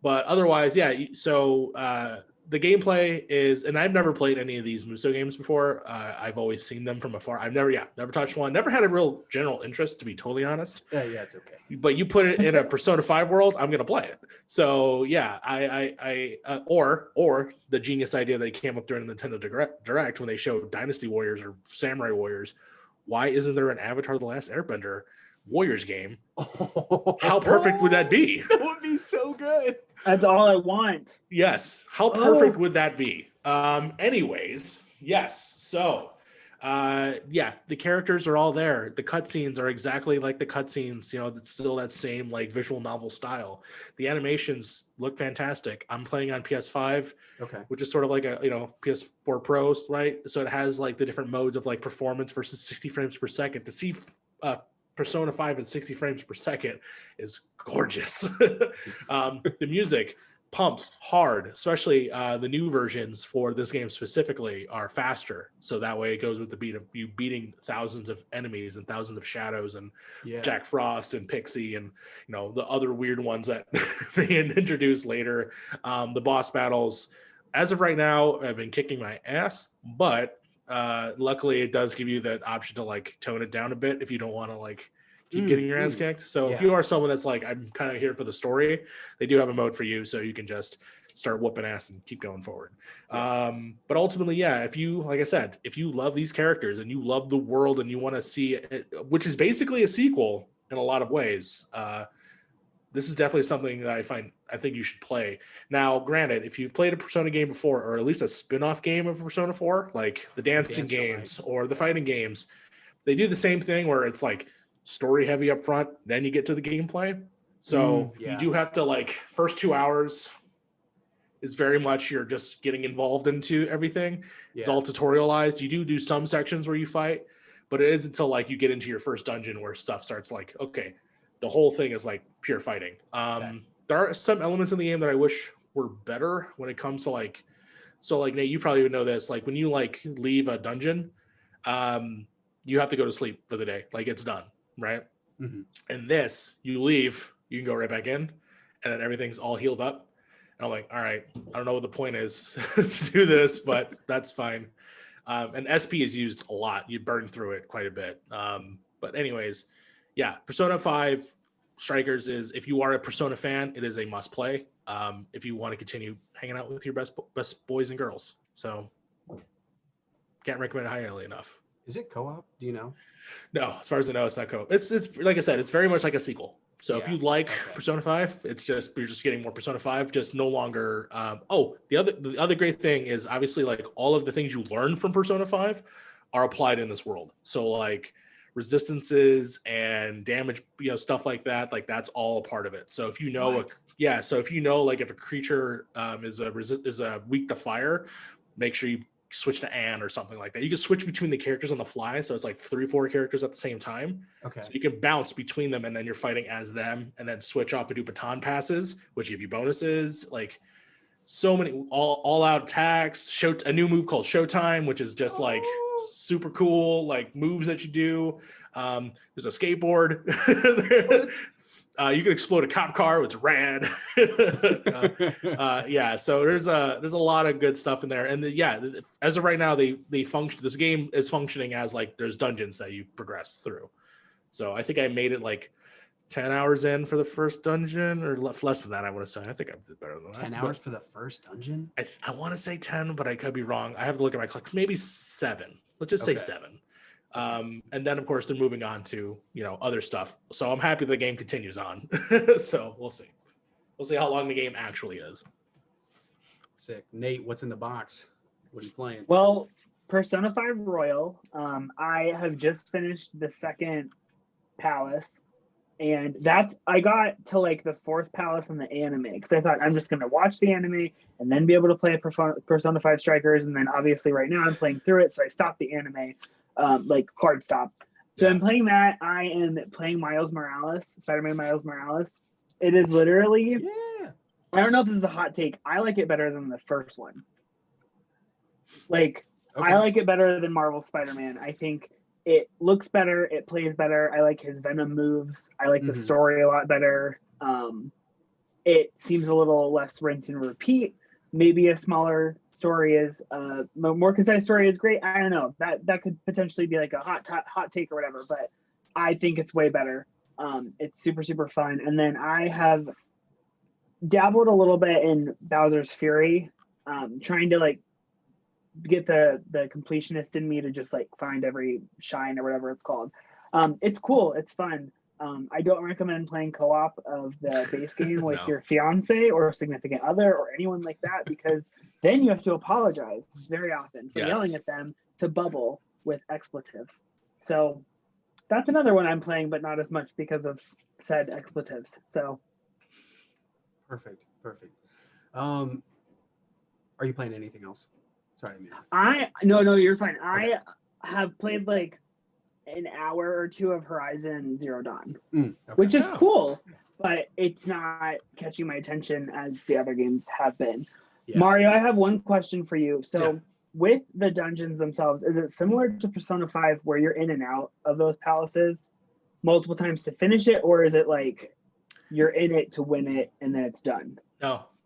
But otherwise, yeah. So the gameplay is, and I've never played any of these Muso games before. I've always seen them from afar. I've never touched one. Never had a real general interest, to be totally honest. Yeah, it's okay. But you put it in a Persona 5 world, I'm gonna play it. So yeah, or the genius idea that came up during the Nintendo Direct when they showed Dynasty Warriors or Samurai Warriors. Why isn't there an Avatar: The Last Airbender Warriors game? How perfect would that be? That would be so good. That's all I want. Yes. How perfect would that be? Anyways, yes. So, the characters are all there. The cutscenes are exactly like the cutscenes. You know, it's still that same like visual novel style. The animations look fantastic. I'm playing on PS5, which is sort of like a PS4 Pro, right? So it has like the different modes of like performance versus 60 frames per second. To see Persona 5 at 60 frames per second is gorgeous. The music pumps hard, especially the new versions for this game specifically are faster. So that way it goes with the beat of you beating thousands of enemies and thousands of shadows and Jack Frost and Pixie and the other weird ones that they introduced later. The boss battles, as of right now, have been kicking my ass, but luckily it does give you that option to like tone it down a bit if you don't want to like keep getting your ass kicked. So if you are someone that's like, I'm kind of here for the story, they do have a mode for you, so you can just start whooping ass and keep going forward. But ultimately, if you, like I said, if you love these characters and you love the world and you want to see it, which is basically a sequel in a lot of ways, this is definitely something that I think you should play. Now, granted, if you've played a Persona game before, or at least a spin-off game of Persona 4, like the dancing games or the fighting games, they do the same thing where it's like story heavy up front, then you get to the gameplay. So you do have to like first 2 hours is very much you're just getting involved into everything. It's all tutorialized. You do some sections where you fight, but it is until like you get into your first dungeon where stuff starts like, okay, the whole thing is like pure fighting. There are some elements in the game that I wish were better when it comes to like, so like Nate, you probably would know this. Like when you like leave a dungeon, you have to go to sleep for the day. Like it's done, right? And this, you leave, you can go right back in, and then everything's all healed up. And I'm like, all right, I don't know what the point is to do this, but that's fine. And SP is used a lot. You burn through it quite a bit. But anyways, Persona 5 Strikers is, if you are a Persona fan, it is a must play. If you want to continue hanging out with your best boys and girls. So can't recommend it highly enough. Is it co-op? Do you know? No, as far as I know, it's not co-op. It's like I said, it's very much like a sequel. So if you like Persona 5, you're just getting more Persona 5, just no longer. The other great thing is obviously like all of the things you learn from Persona 5 are applied in this world. So like resistances and damage, stuff like that, like that's all a part of it. So if you know, like if a creature is weak to fire, make sure you switch to Anne or something like that. You can switch between the characters on the fly, so it's like 3-4 characters at the same time. So you can bounce between them, and then you're fighting as them, and then switch off and do baton passes, which give you bonuses. Like so many all out attacks. A new move called Showtime, which is just like super cool, like moves that you do. There's a skateboard. You can explode a cop car, which is rad. So there's a lot of good stuff in there. And as of right now, they function. This game is functioning as like there's dungeons that you progress through. So I think I made it like 10 hours in for the first dungeon, or less than that. I want to say. I think I did better than that. 10 hours for the first dungeon? I want to say 10, but I could be wrong. I have to look at my clock. Maybe 7. Let's just say 7. And then of course they're moving on to other stuff. So I'm happy the game continues on. So we'll see. We'll see how long the game actually is. Sick. Nate, what's in the box? What are you playing? Well, Persona 5 Royal. I have just finished the second palace, and I got to like the fourth palace in the anime because I thought I'm just gonna watch the anime and then be able to play Persona 5 Strikers, and then obviously right now I'm playing through it, so I stopped the anime, like hard stop. So I'm playing that. I am playing Miles Morales, Spider-Man Miles Morales. It is literally, I don't know if this is a hot take. I like it better than the first one. Like, okay. I like it better than Marvel's Spider-Man. I think it looks better. It plays better. I like his Venom moves. I like the story a lot better. It seems a little less rinse and repeat. Maybe a smaller story is, more concise story is great. I don't know. That could potentially be like a hot take or whatever, but I think it's way better. It's super, super fun. And then I have dabbled a little bit in Bowser's Fury, trying to like get the completionist in me to just like find every shine or whatever it's called. It's cool. It's fun. I don't recommend playing co-op of the base game with your fiance or significant other or anyone like that, because then you have to apologize very often for yelling at them to bubble with expletives. So that's another one I'm playing, but not as much because of said expletives. So perfect. Are you playing anything else? Sorry, no, you're fine. Okay. I have played like an hour or two of Horizon Zero Dawn, which is cool, but it's not catching my attention as the other games have been. Yeah. Mario, I have one question for you. So with the dungeons themselves, is it similar to Persona 5 where you're in and out of those palaces multiple times to finish it, or is it like you're in it to win it and then it's done?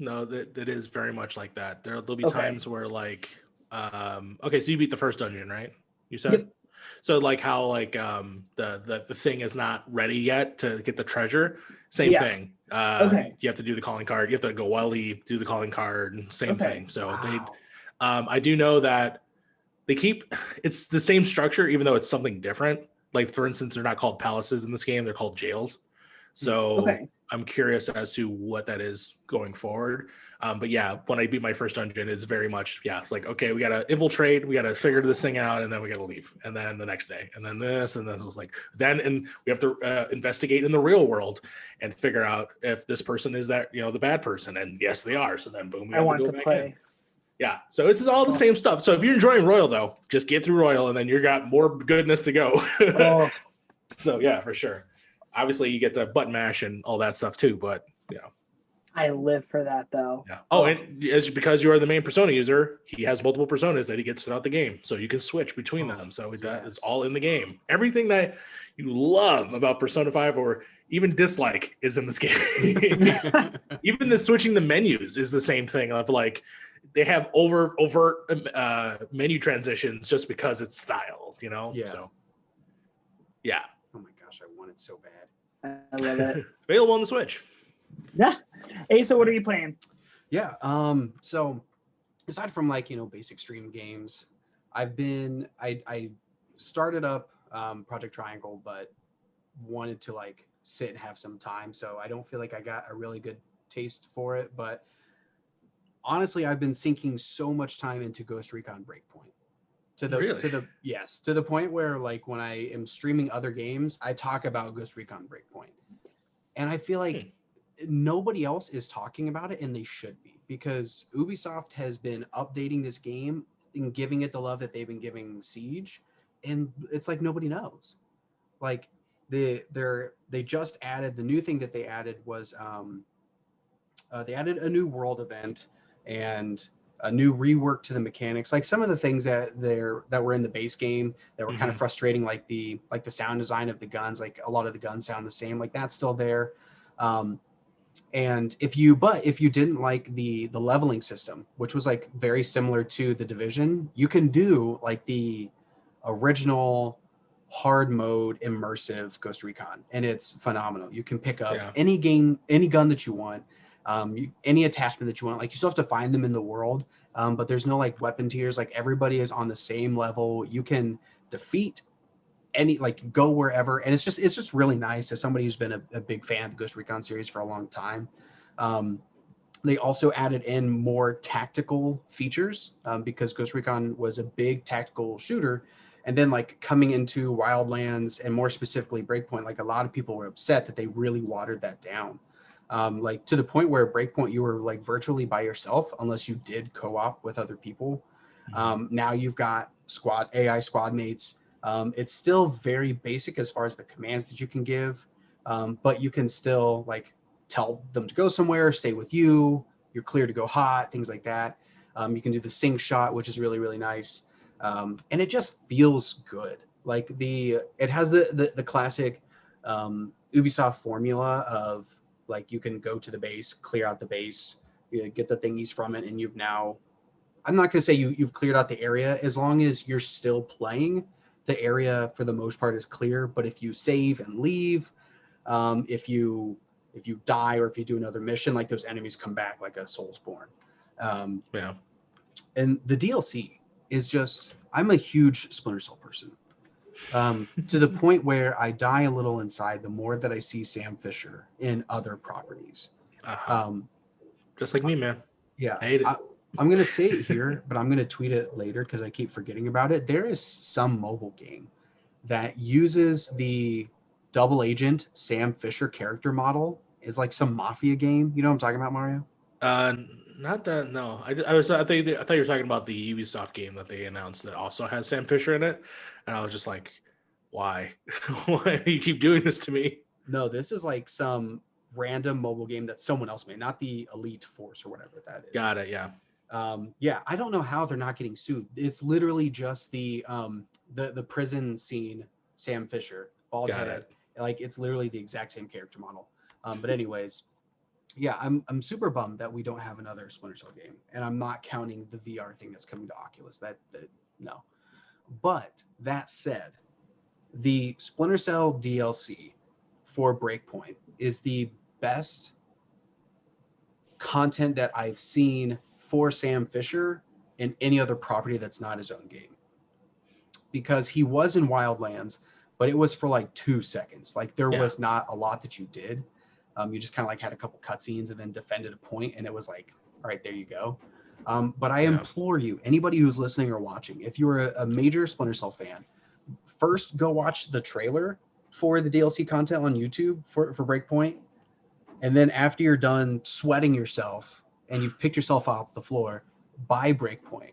No, that is very much like that. There'll be times where like, so you beat the first dungeon, right? You said? Yep. So like how like the thing is not ready yet to get the treasure. Same thing. You have to do the calling card. You have to go Welly, do the calling card. Same thing. So I do know that they keep it's the same structure, even though it's something different. Like for instance, they're not called palaces in this game; they're called jails. So I'm curious as to what that is going forward. But yeah, when I beat my first dungeon, it's very much, it's like, okay, we got to infiltrate, we got to figure this thing out, and then we got to leave. And then the next day, and then this, and this is like, and we have to investigate in the real world and figure out if this person is that, the bad person. And yes, they are. So then boom, we have to go back in. Yeah. So this is all the same stuff. So if you're enjoying Royal though, just get through Royal and then you got more goodness to go. So yeah, for sure. Obviously, you get the button mash and all that stuff too, but I live for that though. Yeah. And because you are the main Persona user, he has multiple personas that he gets throughout the game, so you can switch between them. So that is all in the game. Everything that you love about Persona 5 or even dislike is in this game. Even the switching the menus is the same thing. Of like, they have overt menu transitions just because it's styled. Yeah. So yeah. Oh my gosh, I want it so bad. I love it. Available on the Switch. Yeah. Hey, so what are you playing? Yeah. So aside from like, basic stream games, I started up Project Triangle, but wanted to like sit and have some time. So I don't feel like I got a really good taste for it. But honestly, I've been sinking so much time into Ghost Recon Breakpoint. To the point where like when I am streaming other games, I talk about Ghost Recon Breakpoint. And I feel like nobody else is talking about it, and they should be, because Ubisoft has been updating this game and giving it the love that they've been giving Siege, and it's like nobody knows. Like they just added, the new thing that they added was they added a new world event and a new rework to the mechanics, like some of the things that were in the base game that were kind of frustrating, like the sound design of the guns, like a lot of the guns sound the same, like that's still there. And if you didn't like the leveling system, which was like very similar to the Division, you can do like the original hard mode immersive Ghost Recon, and it's phenomenal. You can pick up any gun that you want. Any attachment that you want, like you still have to find them in the world, but there's no like weapon tiers. Like everybody is on the same level. You can defeat go wherever, and it's just really nice as somebody who's been a big fan of the Ghost Recon series for a long time. They also added in more tactical features because Ghost Recon was a big tactical shooter. And then like coming into Wildlands and more specifically Breakpoint, like a lot of people were upset that they really watered that down. Like to the point where Breakpoint, you were like virtually by yourself unless you did co-op with other people. Now you've got AI squad mates. It's still very basic as far as the commands that you can give, but you can still like tell them to go somewhere, stay with you, you're clear to go hot, things like that. You can do the sync shot, which is really, really nice. And it just feels good. Like it has the classic Ubisoft formula of like you can go to the base, clear out the base, get the thingies from it, and you've now, I'm not going to say you've cleared out the area, as long as you're still playing, the area for the most part is clear. But if you save and leave, if you die or if you do another mission, like those enemies come back like a Soulsborne. Yeah. And the DLC is just, I'm a huge Splinter Cell person. To the point where I die a little inside the more that I see Sam Fisher in other properties. Just like me, man. Yeah. I hate it. I'm going to say it here, but I'm going to tweet it later because I keep forgetting about it. There is some mobile game that uses the double agent Sam Fisher character model. It's like some mafia game. You know what I'm talking about, Mario? Not that. No, I thought you were talking about the Ubisoft game that they announced that also has Sam Fisher in it, and I was just like, why? Why do you keep doing this to me? No, this is like some random mobile game that someone else made, not the Elite Force or whatever that is. Got it. Yeah. Yeah, I don't know how they're not getting sued. It's literally just the prison scene, Sam Fisher, bald head. Like it's literally the exact same character model. But anyways, yeah, I'm super bummed that we don't have another Splinter Cell game, and I'm not counting the VR thing that's coming to Oculus. That no. But that said, the Splinter Cell DLC for Breakpoint is the best content that I've seen for Sam Fisher in any other property that's not his own game. Because he was in Wildlands, but it was for like 2 seconds. Like there was not a lot that you did. You just kind of like had a couple cutscenes and then defended a point, and it was like, all right, there you go. But I implore you, anybody who's listening or watching, if you're a major Splinter Cell fan, first go watch the trailer for the DLC content on YouTube for Breakpoint. And then after you're done sweating yourself and you've picked yourself off the floor, buy Breakpoint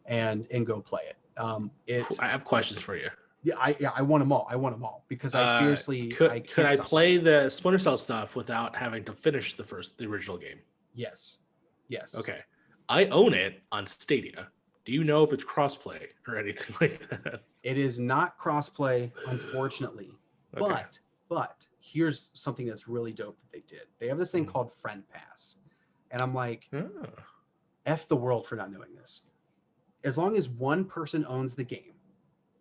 and go play it. I have questions for you. Yeah, I want them all. I want them all because I seriously could I play the Splinter Cell stuff without having to finish the original game? Yes. Okay. I own it on Stadia. Do you know if it's crossplay or anything like that? It is not crossplay, unfortunately. Okay. But here's something that's really dope that they did. They have this thing called Friend Pass. And I'm like, F the world for not knowing this. As long as one person owns the game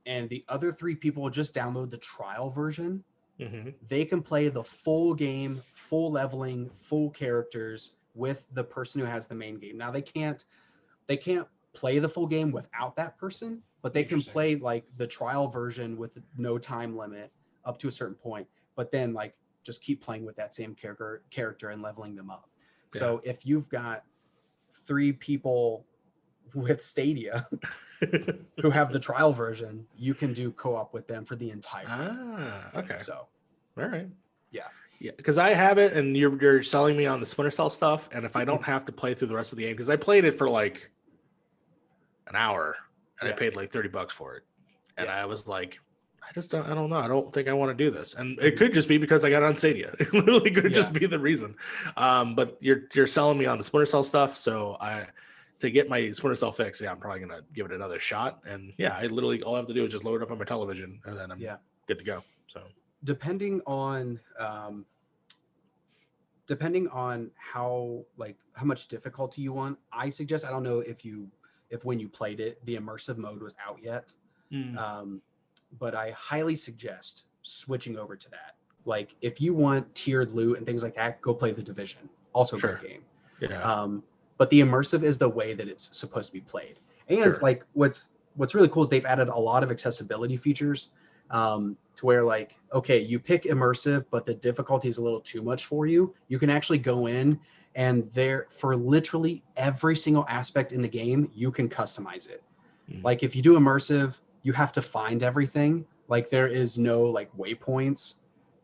and the other 3 people just download the trial version, they can play the full game, full leveling, full characters with the person who has the main game. Now they can't play the full game without that person, but they can play like the trial version with no time limit up to a certain point, but then like just keep playing with that same character and leveling them up. Yeah. So if you've got 3 people with Stadia who have the trial version, you can do co-op with them for the entire game. Okay. So all right. Yeah, because I have it and you're selling me on the Splinter Cell stuff, and if I don't have to play through the rest of the game, because I played it for like an hour and I paid like $30 for it, and I was like, I don't know, I don't think I want to do this. And it could just be because I got it on Stadia. It literally could just be the reason. But you're selling me on the Splinter Cell stuff, so to get my Splinter Cell fix, I'm probably gonna give it another shot. And I literally all I have to do is just load it up on my television, and then I'm good to go. So depending on how much difficulty you want, I suggest, I don't know if when you played it the immersive mode was out yet, but I highly suggest switching over to that. Like if you want tiered loot and things like that, go play The Division. Also a great game. But the immersive is the way that it's supposed to be played. And like what's really cool is they've added a lot of accessibility features. to where like, okay, you pick immersive, but the difficulty is a little too much for you. You can actually go in and there for literally every single aspect in the game, you can customize it. Like if you do immersive, you have to find everything. Like there is no like waypoints.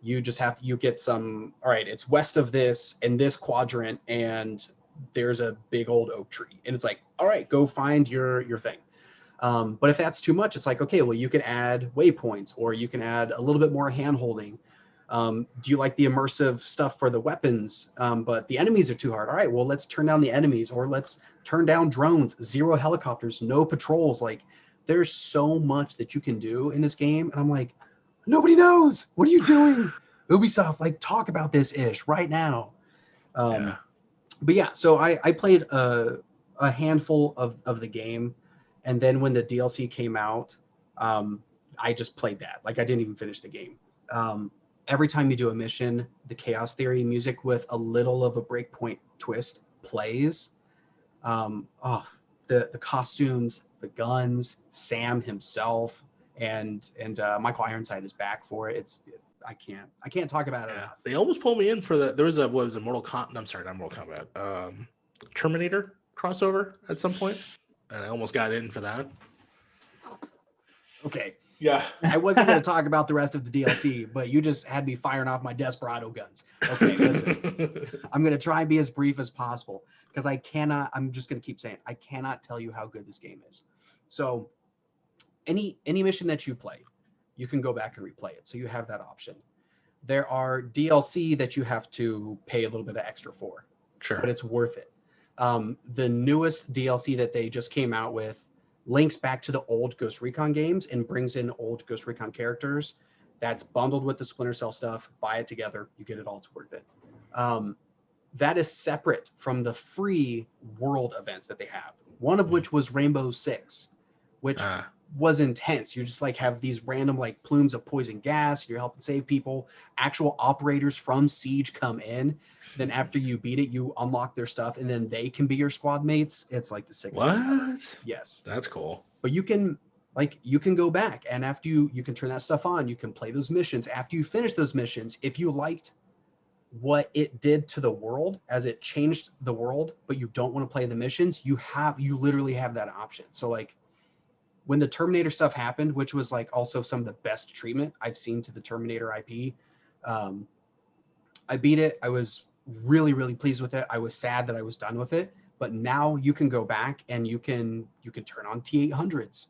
You just have, you get some, all right, it's west of this in this quadrant and there's a big old oak tree. And it's like, all right, go find your thing. But if that's too much, it's like, okay, well, you can add waypoints or you can add a little bit more hand holding. Do you like the immersive stuff for the weapons? But the enemies are too hard. All right, well, let's turn down the enemies or let's turn down drones, 0 helicopters, no patrols. Like there's so much that you can do in this game. And I'm like, nobody knows. What are you doing? Ubisoft, like talk about this ish right now. But yeah, so I played a handful of the game. And then when the DLC came out, I just played that. Like I didn't even finish the game. Every time you do a mission, the Chaos Theory music with a little of a breakpoint twist plays. The costumes, the guns, Sam himself, and Michael Ironside is back for it. I can't talk about it. They almost pulled me in for the. There was a what was it, Mortal Kombat? I'm sorry, not Mortal Kombat. Terminator crossover at some point, and I almost got in for that. Okay. Yeah. I wasn't going to talk about the rest of the DLC, but you just had me firing off my Desperado guns. Okay, listen. I'm going to try and be as brief as possible because I'm just going to keep saying, I cannot tell you how good this game is. So any mission that you play, you can go back and replay it. So you have that option. There are DLC that you have to pay a little bit of extra for. Sure. But it's worth it. The newest DLC that they just came out with links back to the old Ghost Recon games and brings in old Ghost Recon characters. That's bundled with the Splinter Cell stuff. Buy it together. You get it all. It's worth it. That is separate from the free world events that they have. One of which was Rainbow Six, which was intense. You just like have these random like plumes of poison gas. You're helping save people. Actual operators from Siege come in. Then after you beat it, you unlock their stuff, and then they can be your squad mates. It's like the sickest. What? Yes. That's cool. But you can go back, and after you can turn that stuff on. You can play those missions. After you finish those missions, if you liked what it did to the world as it changed the world, but you don't want to play the missions, you literally have that option. So like when the Terminator stuff happened, which was like also some of the best treatment I've seen to the Terminator IP, I beat it. I was really, really pleased with it. I was sad that I was done with it, but now you can go back and you can turn on T800s.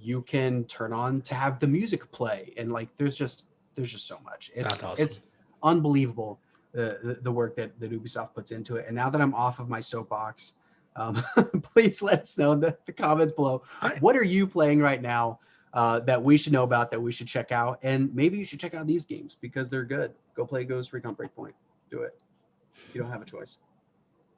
You can turn on to have the music play, and like there's just so much. That's awesome. It's unbelievable the work that Ubisoft puts into it. And now that I'm off of my soapbox, please let us know in the comments below. What are you playing right now that we should know about, that we should check out? And maybe you should check out these games because they're good. Go play Ghost Recon Breakpoint. Do it. You don't have a choice.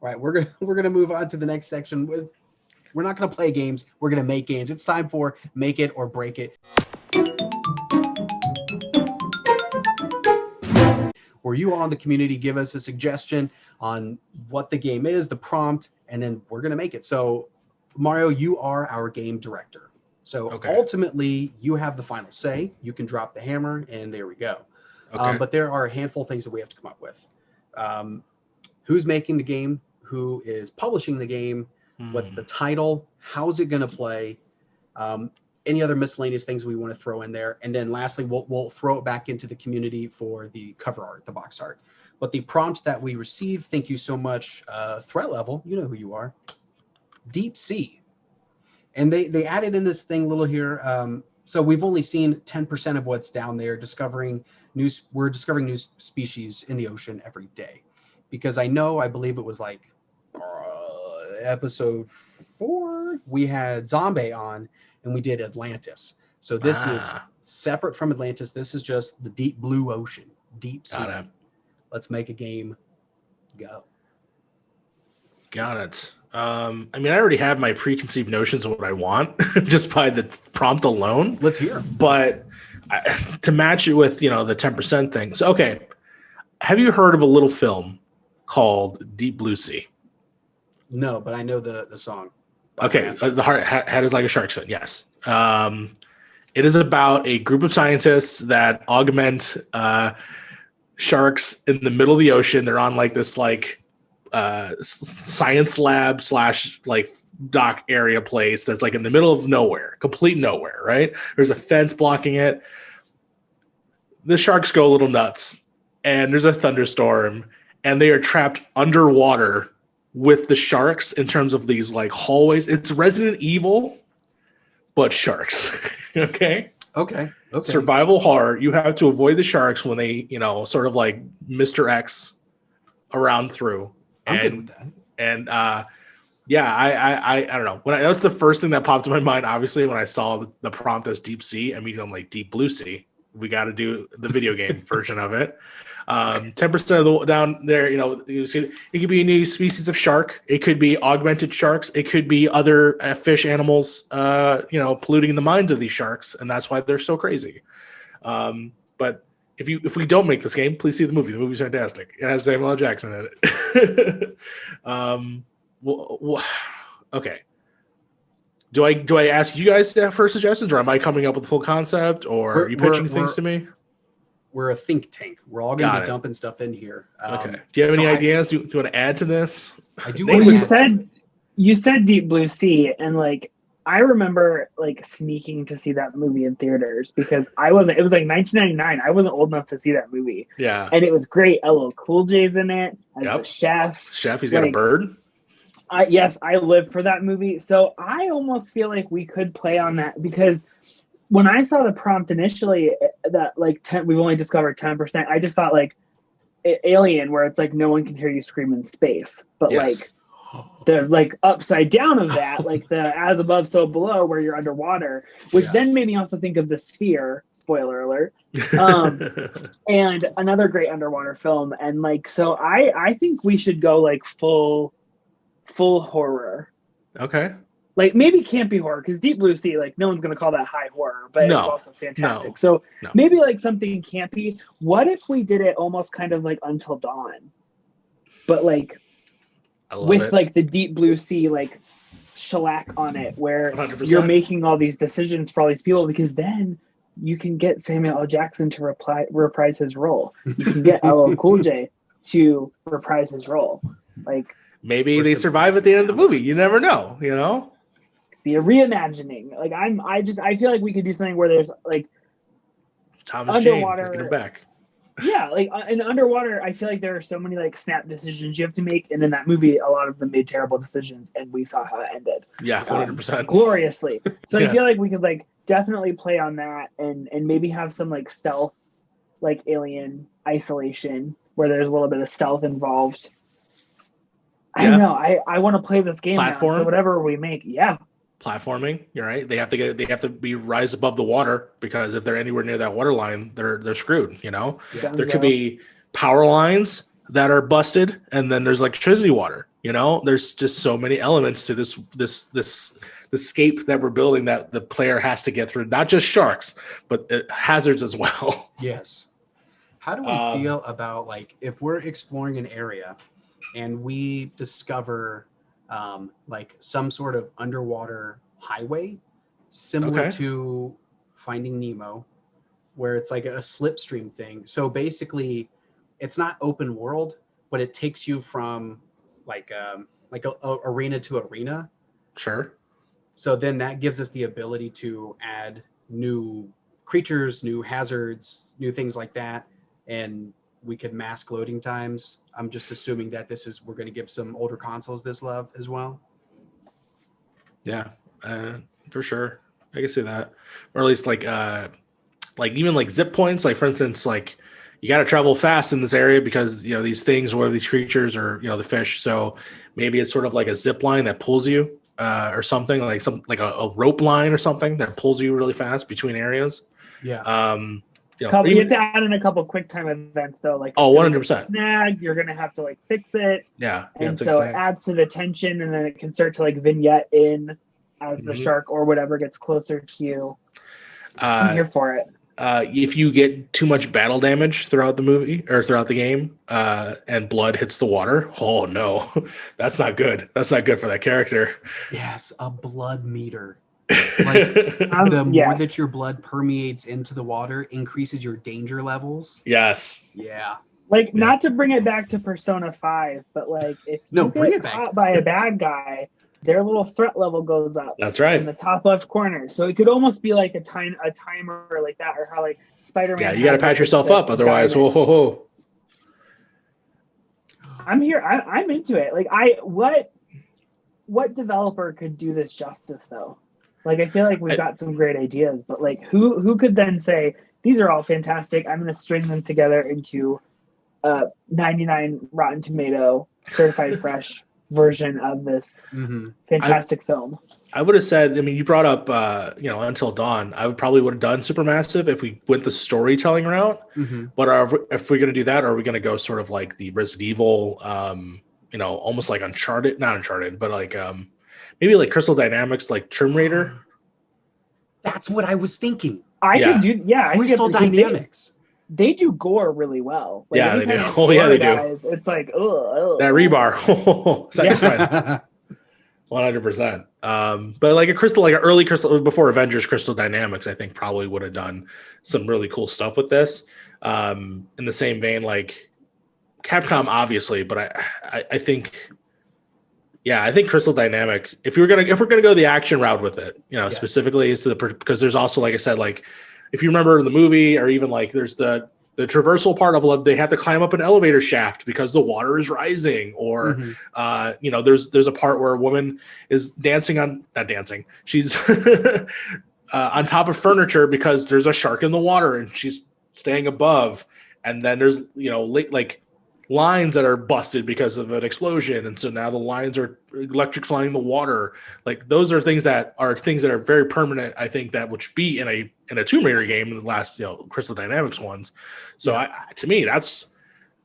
All right, we're gonna move on to the next section. We're not gonna play games. We're gonna make games. It's time for Make It or Break It, where you all in the community give us a suggestion on what the game is, the prompt, and then we're gonna make it. So, Mario, you are our game director. So ultimately, you have the final say. You can drop the hammer, and there we go. Okay. But there are a handful of things that we have to come up with. Who's making the game? Who is publishing the game? What's the title? How's it going to play? Any other miscellaneous things we want to throw in there? And then lastly, we'll throw it back into the community for the cover art, the box art. But the prompt that we received, thank you so much, Threat Level, you know who you are, Deep Sea. And they added in this thing little here. So we've only seen 10% of what's down there. We're discovering new species in the ocean every day. Because I believe it was like episode 4, we had Zombie on and we did Atlantis. So this is separate from Atlantis. This is just the deep blue ocean, deep sea. Let's make a game. Go. Got it. I mean, I already have my preconceived notions of what I want just by the prompt alone. Let's hear. But to match it with, the 10% thing. So, okay. Have you heard of a little film called Deep Blue Sea? No, but I know the song. Okay. The heart is like a shark's fin. Yes. It is about a group of scientists that augment sharks in the middle of the ocean. They're on like this like science lab / like dock area place that's like in the middle of nowhere, complete nowhere, right? There's a fence blocking it. The sharks go a little nuts, and there's a thunderstorm, and they are trapped underwater with the sharks in terms of these like hallways. It's Resident Evil, but sharks. Okay. Survival horror. You have to avoid the sharks when they, sort of like Mr. X around through. I'm good with that. And yeah, I don't know. That was the first thing that popped in my mind. Obviously, when I saw the prompt as deep sea, immediately I'm like, deep blue sea. We got to do the video game version of it. 10% of the down there, it could be a new species of shark. It could be augmented sharks. It could be other fish animals, polluting the minds of these sharks, and that's why they're so crazy. But if we don't make this game, please see the movie. The movie's fantastic. It has Samuel L. Jackson in it. Okay. Do I ask you guys for suggestions, or am I coming up with the full concept, or are you pitching things to me? We're a think tank. We're all going to be dumping stuff in here. Okay. Do you have any ideas? Do you want to add to this? I do. Well, you said Deep Blue Sea, and like I remember like sneaking to see that movie in theaters because I wasn't. It was like 1999. I wasn't old enough to see that movie. Yeah. And it was great. LL Cool J's in it as the chef. He's got a bird. Yes, I lived for that movie. So I almost feel like we could play on that because when I saw the prompt initially, that like we've only discovered 10%. I just thought like Alien, where it's like no one can hear you scream in space, but like the like upside down of that, like the as above so below, where you're underwater, which then made me also think of The Sphere. Spoiler alert. And another great underwater film, and like so I think we should go like full horror. Okay. Like maybe campy horror, because Deep Blue Sea, like no one's gonna call that high horror, but it's also fantastic. So maybe like something campy. What if we did it almost kind of like Until Dawn, but like with like the Deep Blue Sea like shellac on it, where 100%. You're making all these decisions for all these people, because then you can get Samuel L. Jackson to reprise his role. You can get LL Cool J to reprise his role. Like maybe they survive at the end of the movie. You never know, Be a reimagining. Like I feel like we could do something where there's like Thomas underwater. Jane, get him back. Yeah, like in underwater, I feel like there are so many like snap decisions you have to make, and in that movie, a lot of them made terrible decisions, and we saw how it ended. Yeah, 100%. Gloriously. So I feel like we could like definitely play on that, and maybe have some like stealth, like Alien Isolation, where there's a little bit of stealth involved. I don't know. I want to play this game now. So whatever we make, platforming. You're right. They have to be rise above the water, because if they're anywhere near that water line, they're screwed. There could be power lines that are busted, and then there's electricity water. There's just so many elements to this escape that we're building that the player has to get through. Not just sharks, but hazards as well. Yes. How do we feel about like if we're exploring an area and we discover like some sort of underwater highway similar to Finding Nemo, where it's like a slipstream thing. So basically it's not open world, but it takes you from like a arena to arena. Sure. So then that gives us the ability to add new creatures, new hazards, new things like that. And we could mask loading times. I'm just assuming that we're going to give some older consoles this love as well. Yeah, for sure. I can see that. Or at least like even like zip points. Like for instance, like you got to travel fast in this area because these things or these creatures or the fish. So maybe it's sort of like a zip line that pulls you or something like a rope line or something that pulls you really fast between areas. Yeah. You have to add in a couple quick time events though, like 100%. Snag, you're gonna have to like fix it. Yeah. And so it adds to the tension, and then it can start to like vignette in as the shark or whatever gets closer to you. I'm here for it. If you get too much battle damage throughout the movie or throughout the game, and blood hits the water, oh no, that's not good. That's not good for that character. Yes, a blood meter. Like the more yes. that your blood permeates into the water increases your danger levels. Yes. Yeah. Like, not to bring it back to Persona 5, but like if you get caught by a bad guy, their little threat level goes up. That's right. In the top left corner. So it could almost be like a timer like that, or how like Spider-Man. Yeah, you got to patch yourself up, otherwise, whoa. I'm here. I'm into it. Like, what developer could do this justice though? Like, I feel like we've got some great ideas, but like, who could then say these are all fantastic? I'm going to string them together into 99 Rotten Tomato certified fresh version of this fantastic film. I would have said, I mean, you brought up, Until Dawn. I probably would have done Supermassive if we went the storytelling route. But if we're going to do that, are we going to go sort of like the Resident Evil, almost like Uncharted, not Uncharted, but like maybe like Crystal Dynamics, like Tomb Raider? That's what I was thinking. Crystal Dynamics. They do gore really well. Like, yeah, they do. They do. It's like, that rebar. Satisfying. 100%. But like an early Crystal, before Avengers, Crystal Dynamics, I think probably would have done some really cool stuff with this. In the same vein, like Capcom, obviously, but I think, I think Crystal Dynamic. If we're gonna go the action route with it, specifically is because there's also, like I said, like if you remember in the movie, or even like there's the traversal part of they have to climb up an elevator shaft because the water is rising, or there's a part where a woman is not dancing, she's on top of furniture because there's a shark in the water and she's staying above, and then there's like lines that are busted because of an explosion, and so now the lines are electrifying the water. Like those are things that are very permanent, I think, that would be in a Tomb Raider game in the last Crystal Dynamics ones. So to me, that's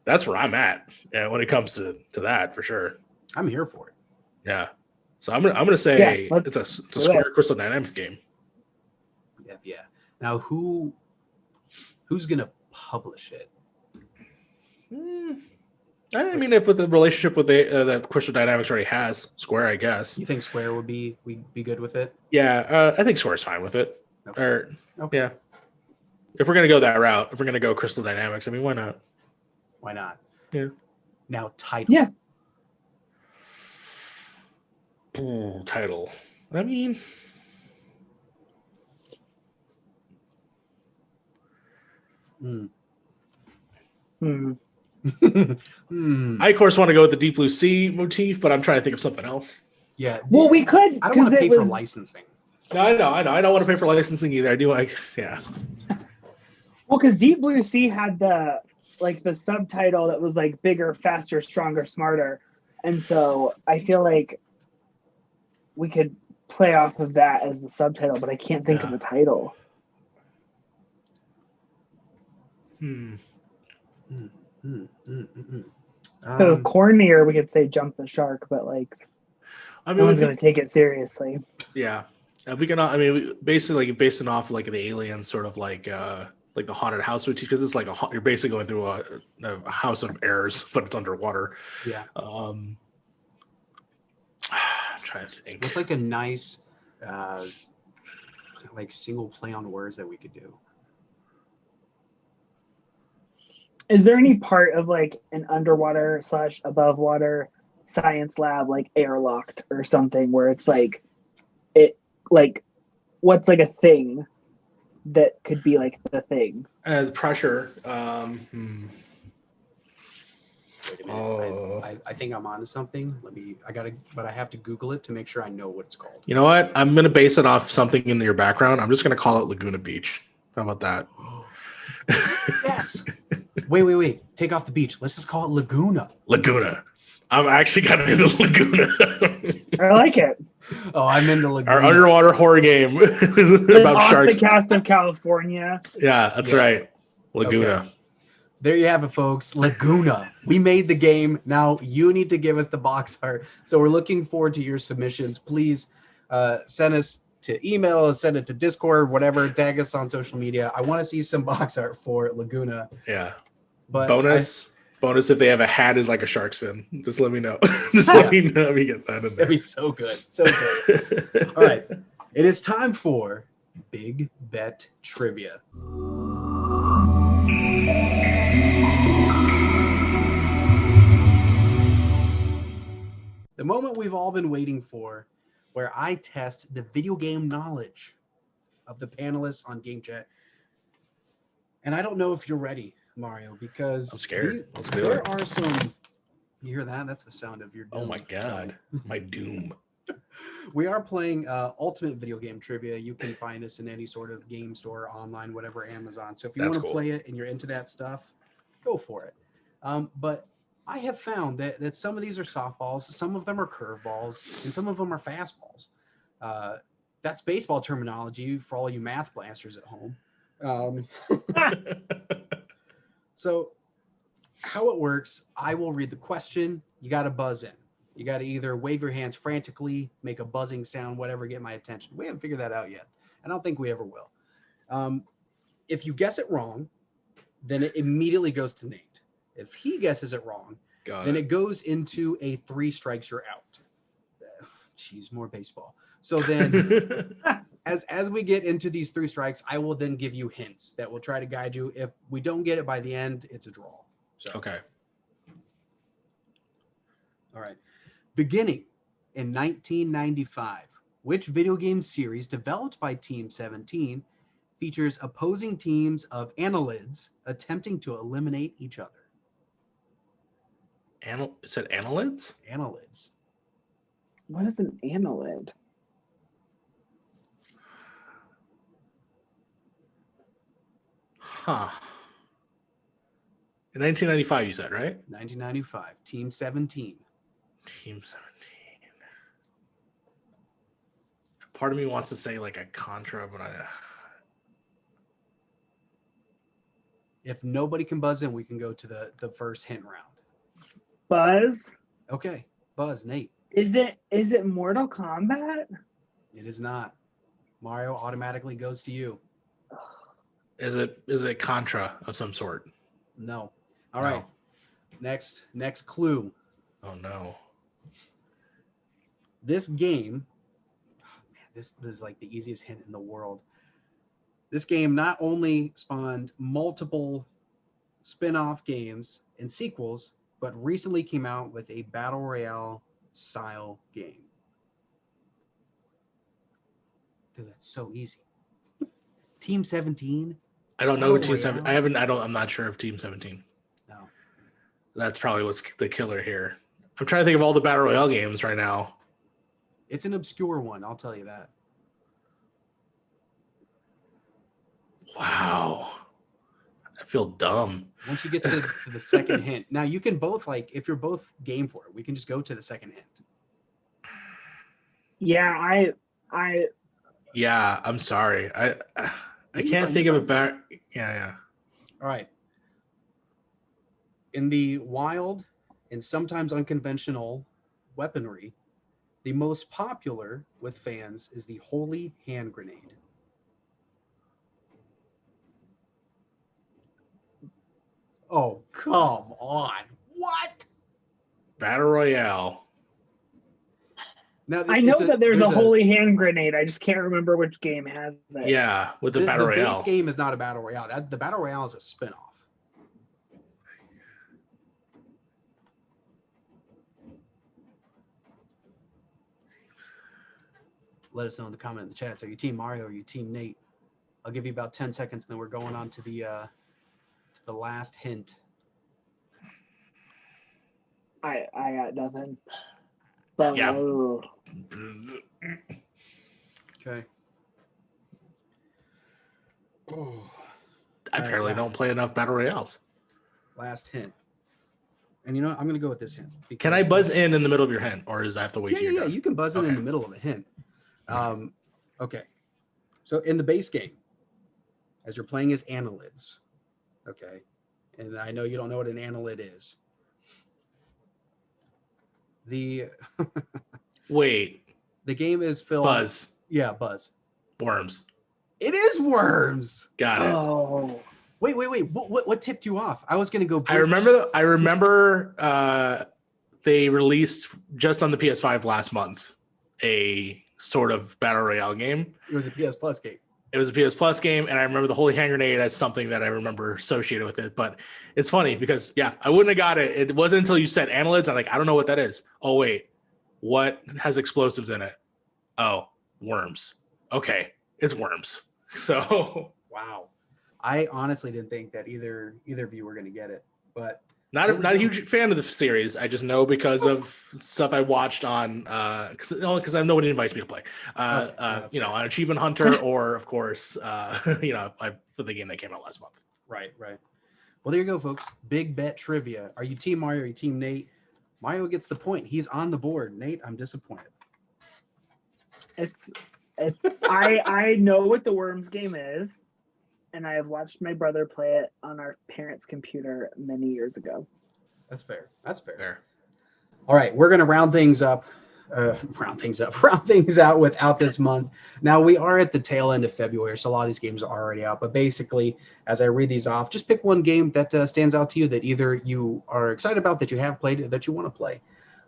where I'm at when it comes to that, for sure. I'm here for it. Yeah. So I'm gonna say it's a Square Crystal Dynamics game. Yeah. Now who's gonna publish it? I mean, if with the relationship with that Crystal Dynamics already has, Square, I guess. You think Square would be good with it? Yeah, I think Square's fine with it. Okay. Yeah. If we're gonna go that route, if we're gonna go Crystal Dynamics, I mean, why not? Why not? Yeah. Now, title. Yeah. Title. I mean, I of course want to go with the Deep Blue Sea motif, but I'm trying to think of something else. Yeah. Well, we could. I don't want to pay for licensing. No, I know. I don't want to pay for licensing either. I do like, Well, because Deep Blue Sea had the subtitle that was like bigger, faster, stronger, smarter, and so I feel like we could play off of that as the subtitle, but I can't think of the title. If it was cornier, we could say Jump the Shark, but like, no one's going to take it seriously. Yeah. We can, basically basing off like the alien sort of like the haunted house motif, because it's like you're basically going through a house of errors, but it's underwater. Yeah. I'm trying to think. What's like a nice like single play on words that we could do? Is there any part of like an underwater / above water science lab, like airlocked or something, where it's like what's like a thing that could be like the thing? The pressure. Wait a minute. I think I'm onto something. But I have to Google it to make sure I know what it's called. You know what? I'm gonna base it off something in your background. I'm just gonna call it Laguna Beach. How about that? Yes. Wait. Take off the beach. Let's just call it Laguna. Laguna. I'm actually kind of into Laguna. I like it. Oh, I'm into Laguna. Our underwater horror game about off sharks. The cast of California. Yeah, that's right. Laguna. Okay. There you have it, folks. Laguna. We made the game. Now you need to give us the box art. So we're looking forward to your submissions. Please send us to email, send it to Discord, whatever. Tag us on social media. I want to see some box art for Laguna. Yeah. But bonus if they have a hat is like a shark's fin. Just let me know. Let me know if you get that in there. That'd be so good. So good. All right. It is time for Big Bet Trivia. The moment we've all been waiting for, where I test the video game knowledge of the panelists on GameChat. And I don't know if you're ready, Mario, because I'm scared. Let's do there it. are some. You hear that? That's the sound of your doom. Oh my God. My doom. We are playing Ultimate Video Game Trivia. You can find this in any sort of game store, online, whatever, Amazon. So if you want to play it and you're into that stuff, go for it. But I have found that some of these are softballs, some of them are curveballs, and some of them are fastballs. That's baseball terminology for all you math blasters at home. So how it works, I will read the question. You got to buzz in. You got to either wave your hands frantically, make a buzzing sound, whatever, get my attention. We haven't figured that out yet. I don't think we ever will. If you guess it wrong, then it immediately goes to Nate. If he guesses it wrong, then it goes into a 3 strikes, you're out. Jeez, more baseball. So then as we get into these 3 strikes, I will then give you hints that will try to guide you. If we don't get it by the end, it's a draw. So, okay. All right. Beginning in 1995, which video game series developed by Team 17 features opposing teams of annelids attempting to eliminate each other? Is it annelids? Annelids. What is an annelid? Huh. In 1995, you said, right? 1995, Team 17. Team 17. Part of me wants to say like a Contra, but If nobody can buzz in, we can go to the first hint round. Buzz? Okay, buzz, Nate. Is it Mortal Kombat? It is not. Mario automatically goes to you. is it Contra of some sort? No. All right. Next clue. Oh no. This game, this is like the easiest hint in the world. This game not only spawned multiple spin-off games and sequels, but recently came out with a battle royale style game. Dude, that's so easy. Team 17. I don't know Battle Team 17. Royale? I'm not sure of Team 17. No. That's probably what's the killer here. I'm trying to think of all the battle royale games right now. It's an obscure one, I'll tell you that. Wow. I feel dumb. Once you get to the second hint. Now you can both, like, if you're both game for it, we can just go to the second hint. Yeah, Yeah, I'm sorry. I can't think of a better. Yeah. All right. In the wild and sometimes unconventional weaponry, the most popular with fans is the holy hand grenade. Oh, come on. What? Battle royale. Now, I know that there's a holy hand grenade. I just can't remember which game has it. Yeah, with the battle royale. The base game is not a battle royale. The battle royale is a spinoff. Let us know in the comment in the chat. Are you Team Mario or are you Team Nate? I'll give you about 10 seconds, and then we're going on to the last hint. I got nothing. But Yeah. Okay. Oh. I apparently don't play enough battle royales. Last hint. And you know what? I'm going to go with this hint. Can I buzz in the middle of your hint, or does I have to wait? Yeah. You can buzz in the middle of a hint. Okay. So in the base game, as you're playing as annelids, okay, and I know you don't know what an annelid is. Wait. The game is filled. Buzz. Yeah, Buzz. Worms. It is worms. Got it. Oh. Wait. What tipped you off? I was gonna go. I remember. They released just on the PS5 last month a sort of battle royale game. It was a PS Plus game. It was a PS Plus game, and I remember the Holy Hand Grenade as something that I remember associated with it. But it's funny because, yeah, I wouldn't have got it. It wasn't until you said annelids. I'm like, I don't know what that is. Oh, wait. What has explosives in it? Oh, worms. Okay, it's worms. So wow, I honestly didn't think that either of you were going to get it, but not a huge fan of the series. I just know because of stuff I watched on because I have nobody invites me to play. On Achievement Hunter or of course for the game that came out last month. Right. Well, there you go, folks. Big bet trivia. Are you Team Mario or are you Team Nate? Mario gets the point. He's on the board. Nate, I'm disappointed. I know what the Worms game is, and I have watched my brother play it on our parents' computer many years ago. That's fair. All right, we're gonna round things out with Out This Month. Now we are at the tail end of February, so a lot of these games are already out. But basically, as I read these off, just pick one game that stands out to you that either you are excited about, that you have played, or that you want to play.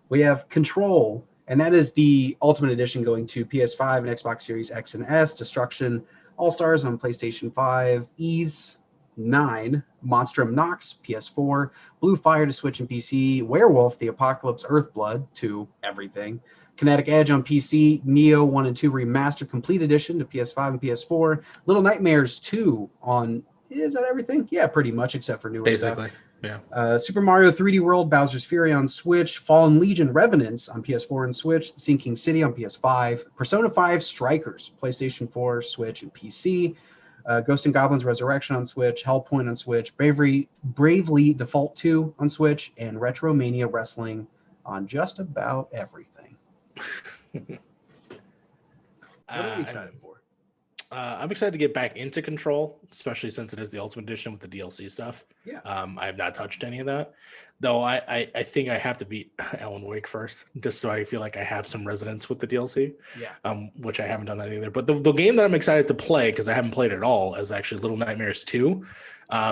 We have Control. And that is the Ultimate Edition going to PS5 and Xbox Series X and S, Destruction All-Stars on PlayStation 5, Ease 9, Monstrum Nox, PS4, Blue Fire to Switch and PC, Werewolf, The Apocalypse, Earthblood to everything, Kinetic Edge on PC, Neo 1 and 2 Remastered Complete Edition to PS5 and PS4, Little Nightmares 2 on, is that everything? Yeah, pretty much, except for newer stuff. Basically. Yeah. Super Mario 3D World, Bowser's Fury on Switch, Fallen Legion Revenants on PS4 and Switch, The Sinking City on PS5, Persona 5 Strikers, PlayStation 4, Switch, and PC, Ghost and Goblins Resurrection on Switch, Hellpoint on Switch, Bravely Default 2 on Switch, and Retromania Wrestling on just about everything. What are you excited for? I'm excited to get back into Control, especially since it is the Ultimate Edition with the DLC stuff. Yeah. I have not touched any of that, though. I think I have to beat Alan Wake first, just so I feel like I have some resonance with the DLC. Yeah. Which I haven't done that either. But the game that I'm excited to play, because I haven't played it at all, is actually Little Nightmares 2.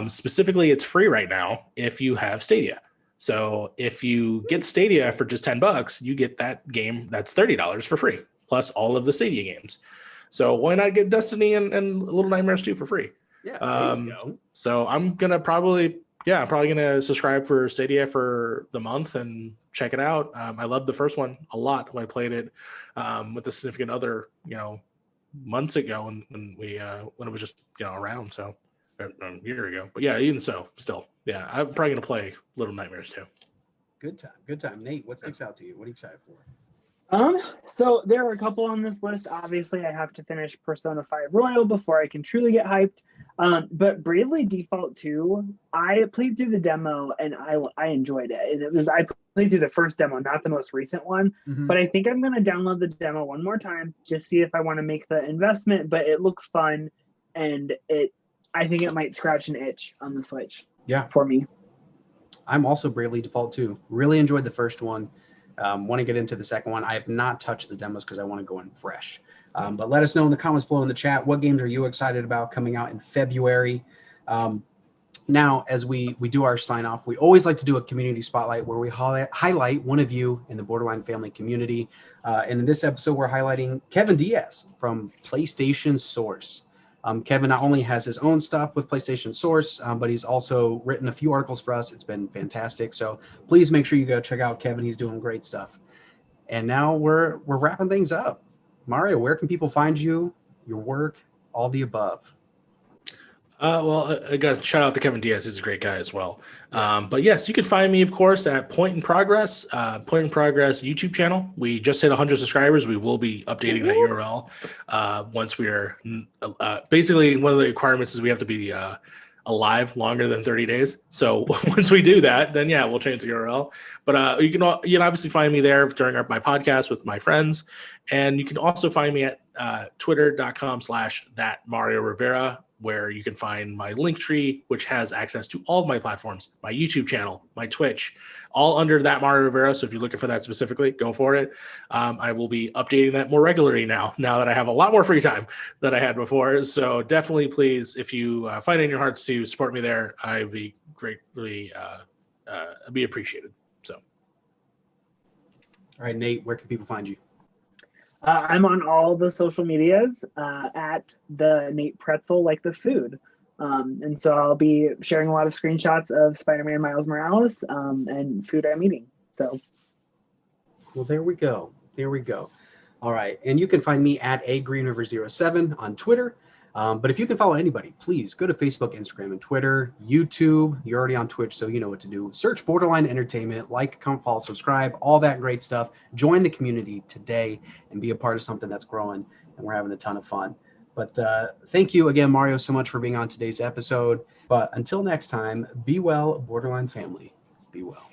Specifically, it's free right now if you have Stadia. So if you get Stadia for just $10, you get that game that's $30 for free, plus all of the Stadia games. So why not get Destiny and Little Nightmares 2 for free? Yeah, there you go. So I'm gonna probably gonna subscribe for Stadia for the month and check it out. I loved the first one a lot when I played it with a significant other, months ago when it was just around. So a year ago. But yeah, even so, still, yeah, I'm probably gonna play Little Nightmares 2. Good time. Nate, what sticks out to you? What are you excited for? So there are a couple on this list. Obviously, I have to finish Persona 5 Royal before I can truly get hyped. But Bravely Default 2, I played through the demo and I enjoyed it. I played through the first demo, not the most recent one. Mm-hmm. But I think I'm going to download the demo one more time, just see if I want to make the investment. But it looks fun, and I think it might scratch an itch on the Switch. Yeah, for me. I'm also Bravely Default 2. Really enjoyed the first one. Want to get into the second one. I have not touched the demos because I want to go in fresh. But let us know in the comments below in the chat, what games are you excited about coming out in February? Now, as we do our sign off, we always like to do a community spotlight where we highlight one of you in the Borderline family community. And in this episode, we're highlighting Kevin Diaz from PlayStation Source. Kevin not only has his own stuff with PlayStation Source, but he's also written a few articles for us. It's been fantastic. So please make sure you go check out Kevin. He's doing great stuff. And now we're wrapping things up. Mario, where can people find you, your work, all the above? I got to shout out to Kevin Diaz. He's a great guy as well. But yes, you can find me, of course, at Point in Progress YouTube channel. We just hit 100 subscribers. We will be updating that URL once we are basically, one of the requirements is we have to be alive longer than 30 days. So once we do that, then yeah, we'll change the URL. But you can obviously find me there during my podcast with my friends. And you can also find me at twitter.com/thatMarioRivera, where you can find my link tree, which has access to all of my platforms, my YouTube channel, my Twitch, all under That Mario Rivera. So if you're looking for that specifically, go for it. I will be updating that more regularly now that I have a lot more free time than I had before. So definitely, please, if you find it in your hearts to support me there, I'd be greatly be appreciated. So, all right, Nate, where can people find you? I'm on all the social medias at the Nate Pretzel, like the food. And so I'll be sharing a lot of screenshots of Spider-Man Miles Morales and food I'm eating. So, well, there we go. There we go. All right. And you can find me at agreenriver07 on Twitter. But if you can follow anybody, please go to Facebook, Instagram, and Twitter, YouTube. You're already on Twitch, so you know what to do. Search Borderline Entertainment, like, comment, follow, subscribe, all that great stuff. Join the community today and be a part of something that's growing, and we're having a ton of fun. But thank you again, Mario, so much for being on today's episode. But until next time, be well, Borderline family. Be well.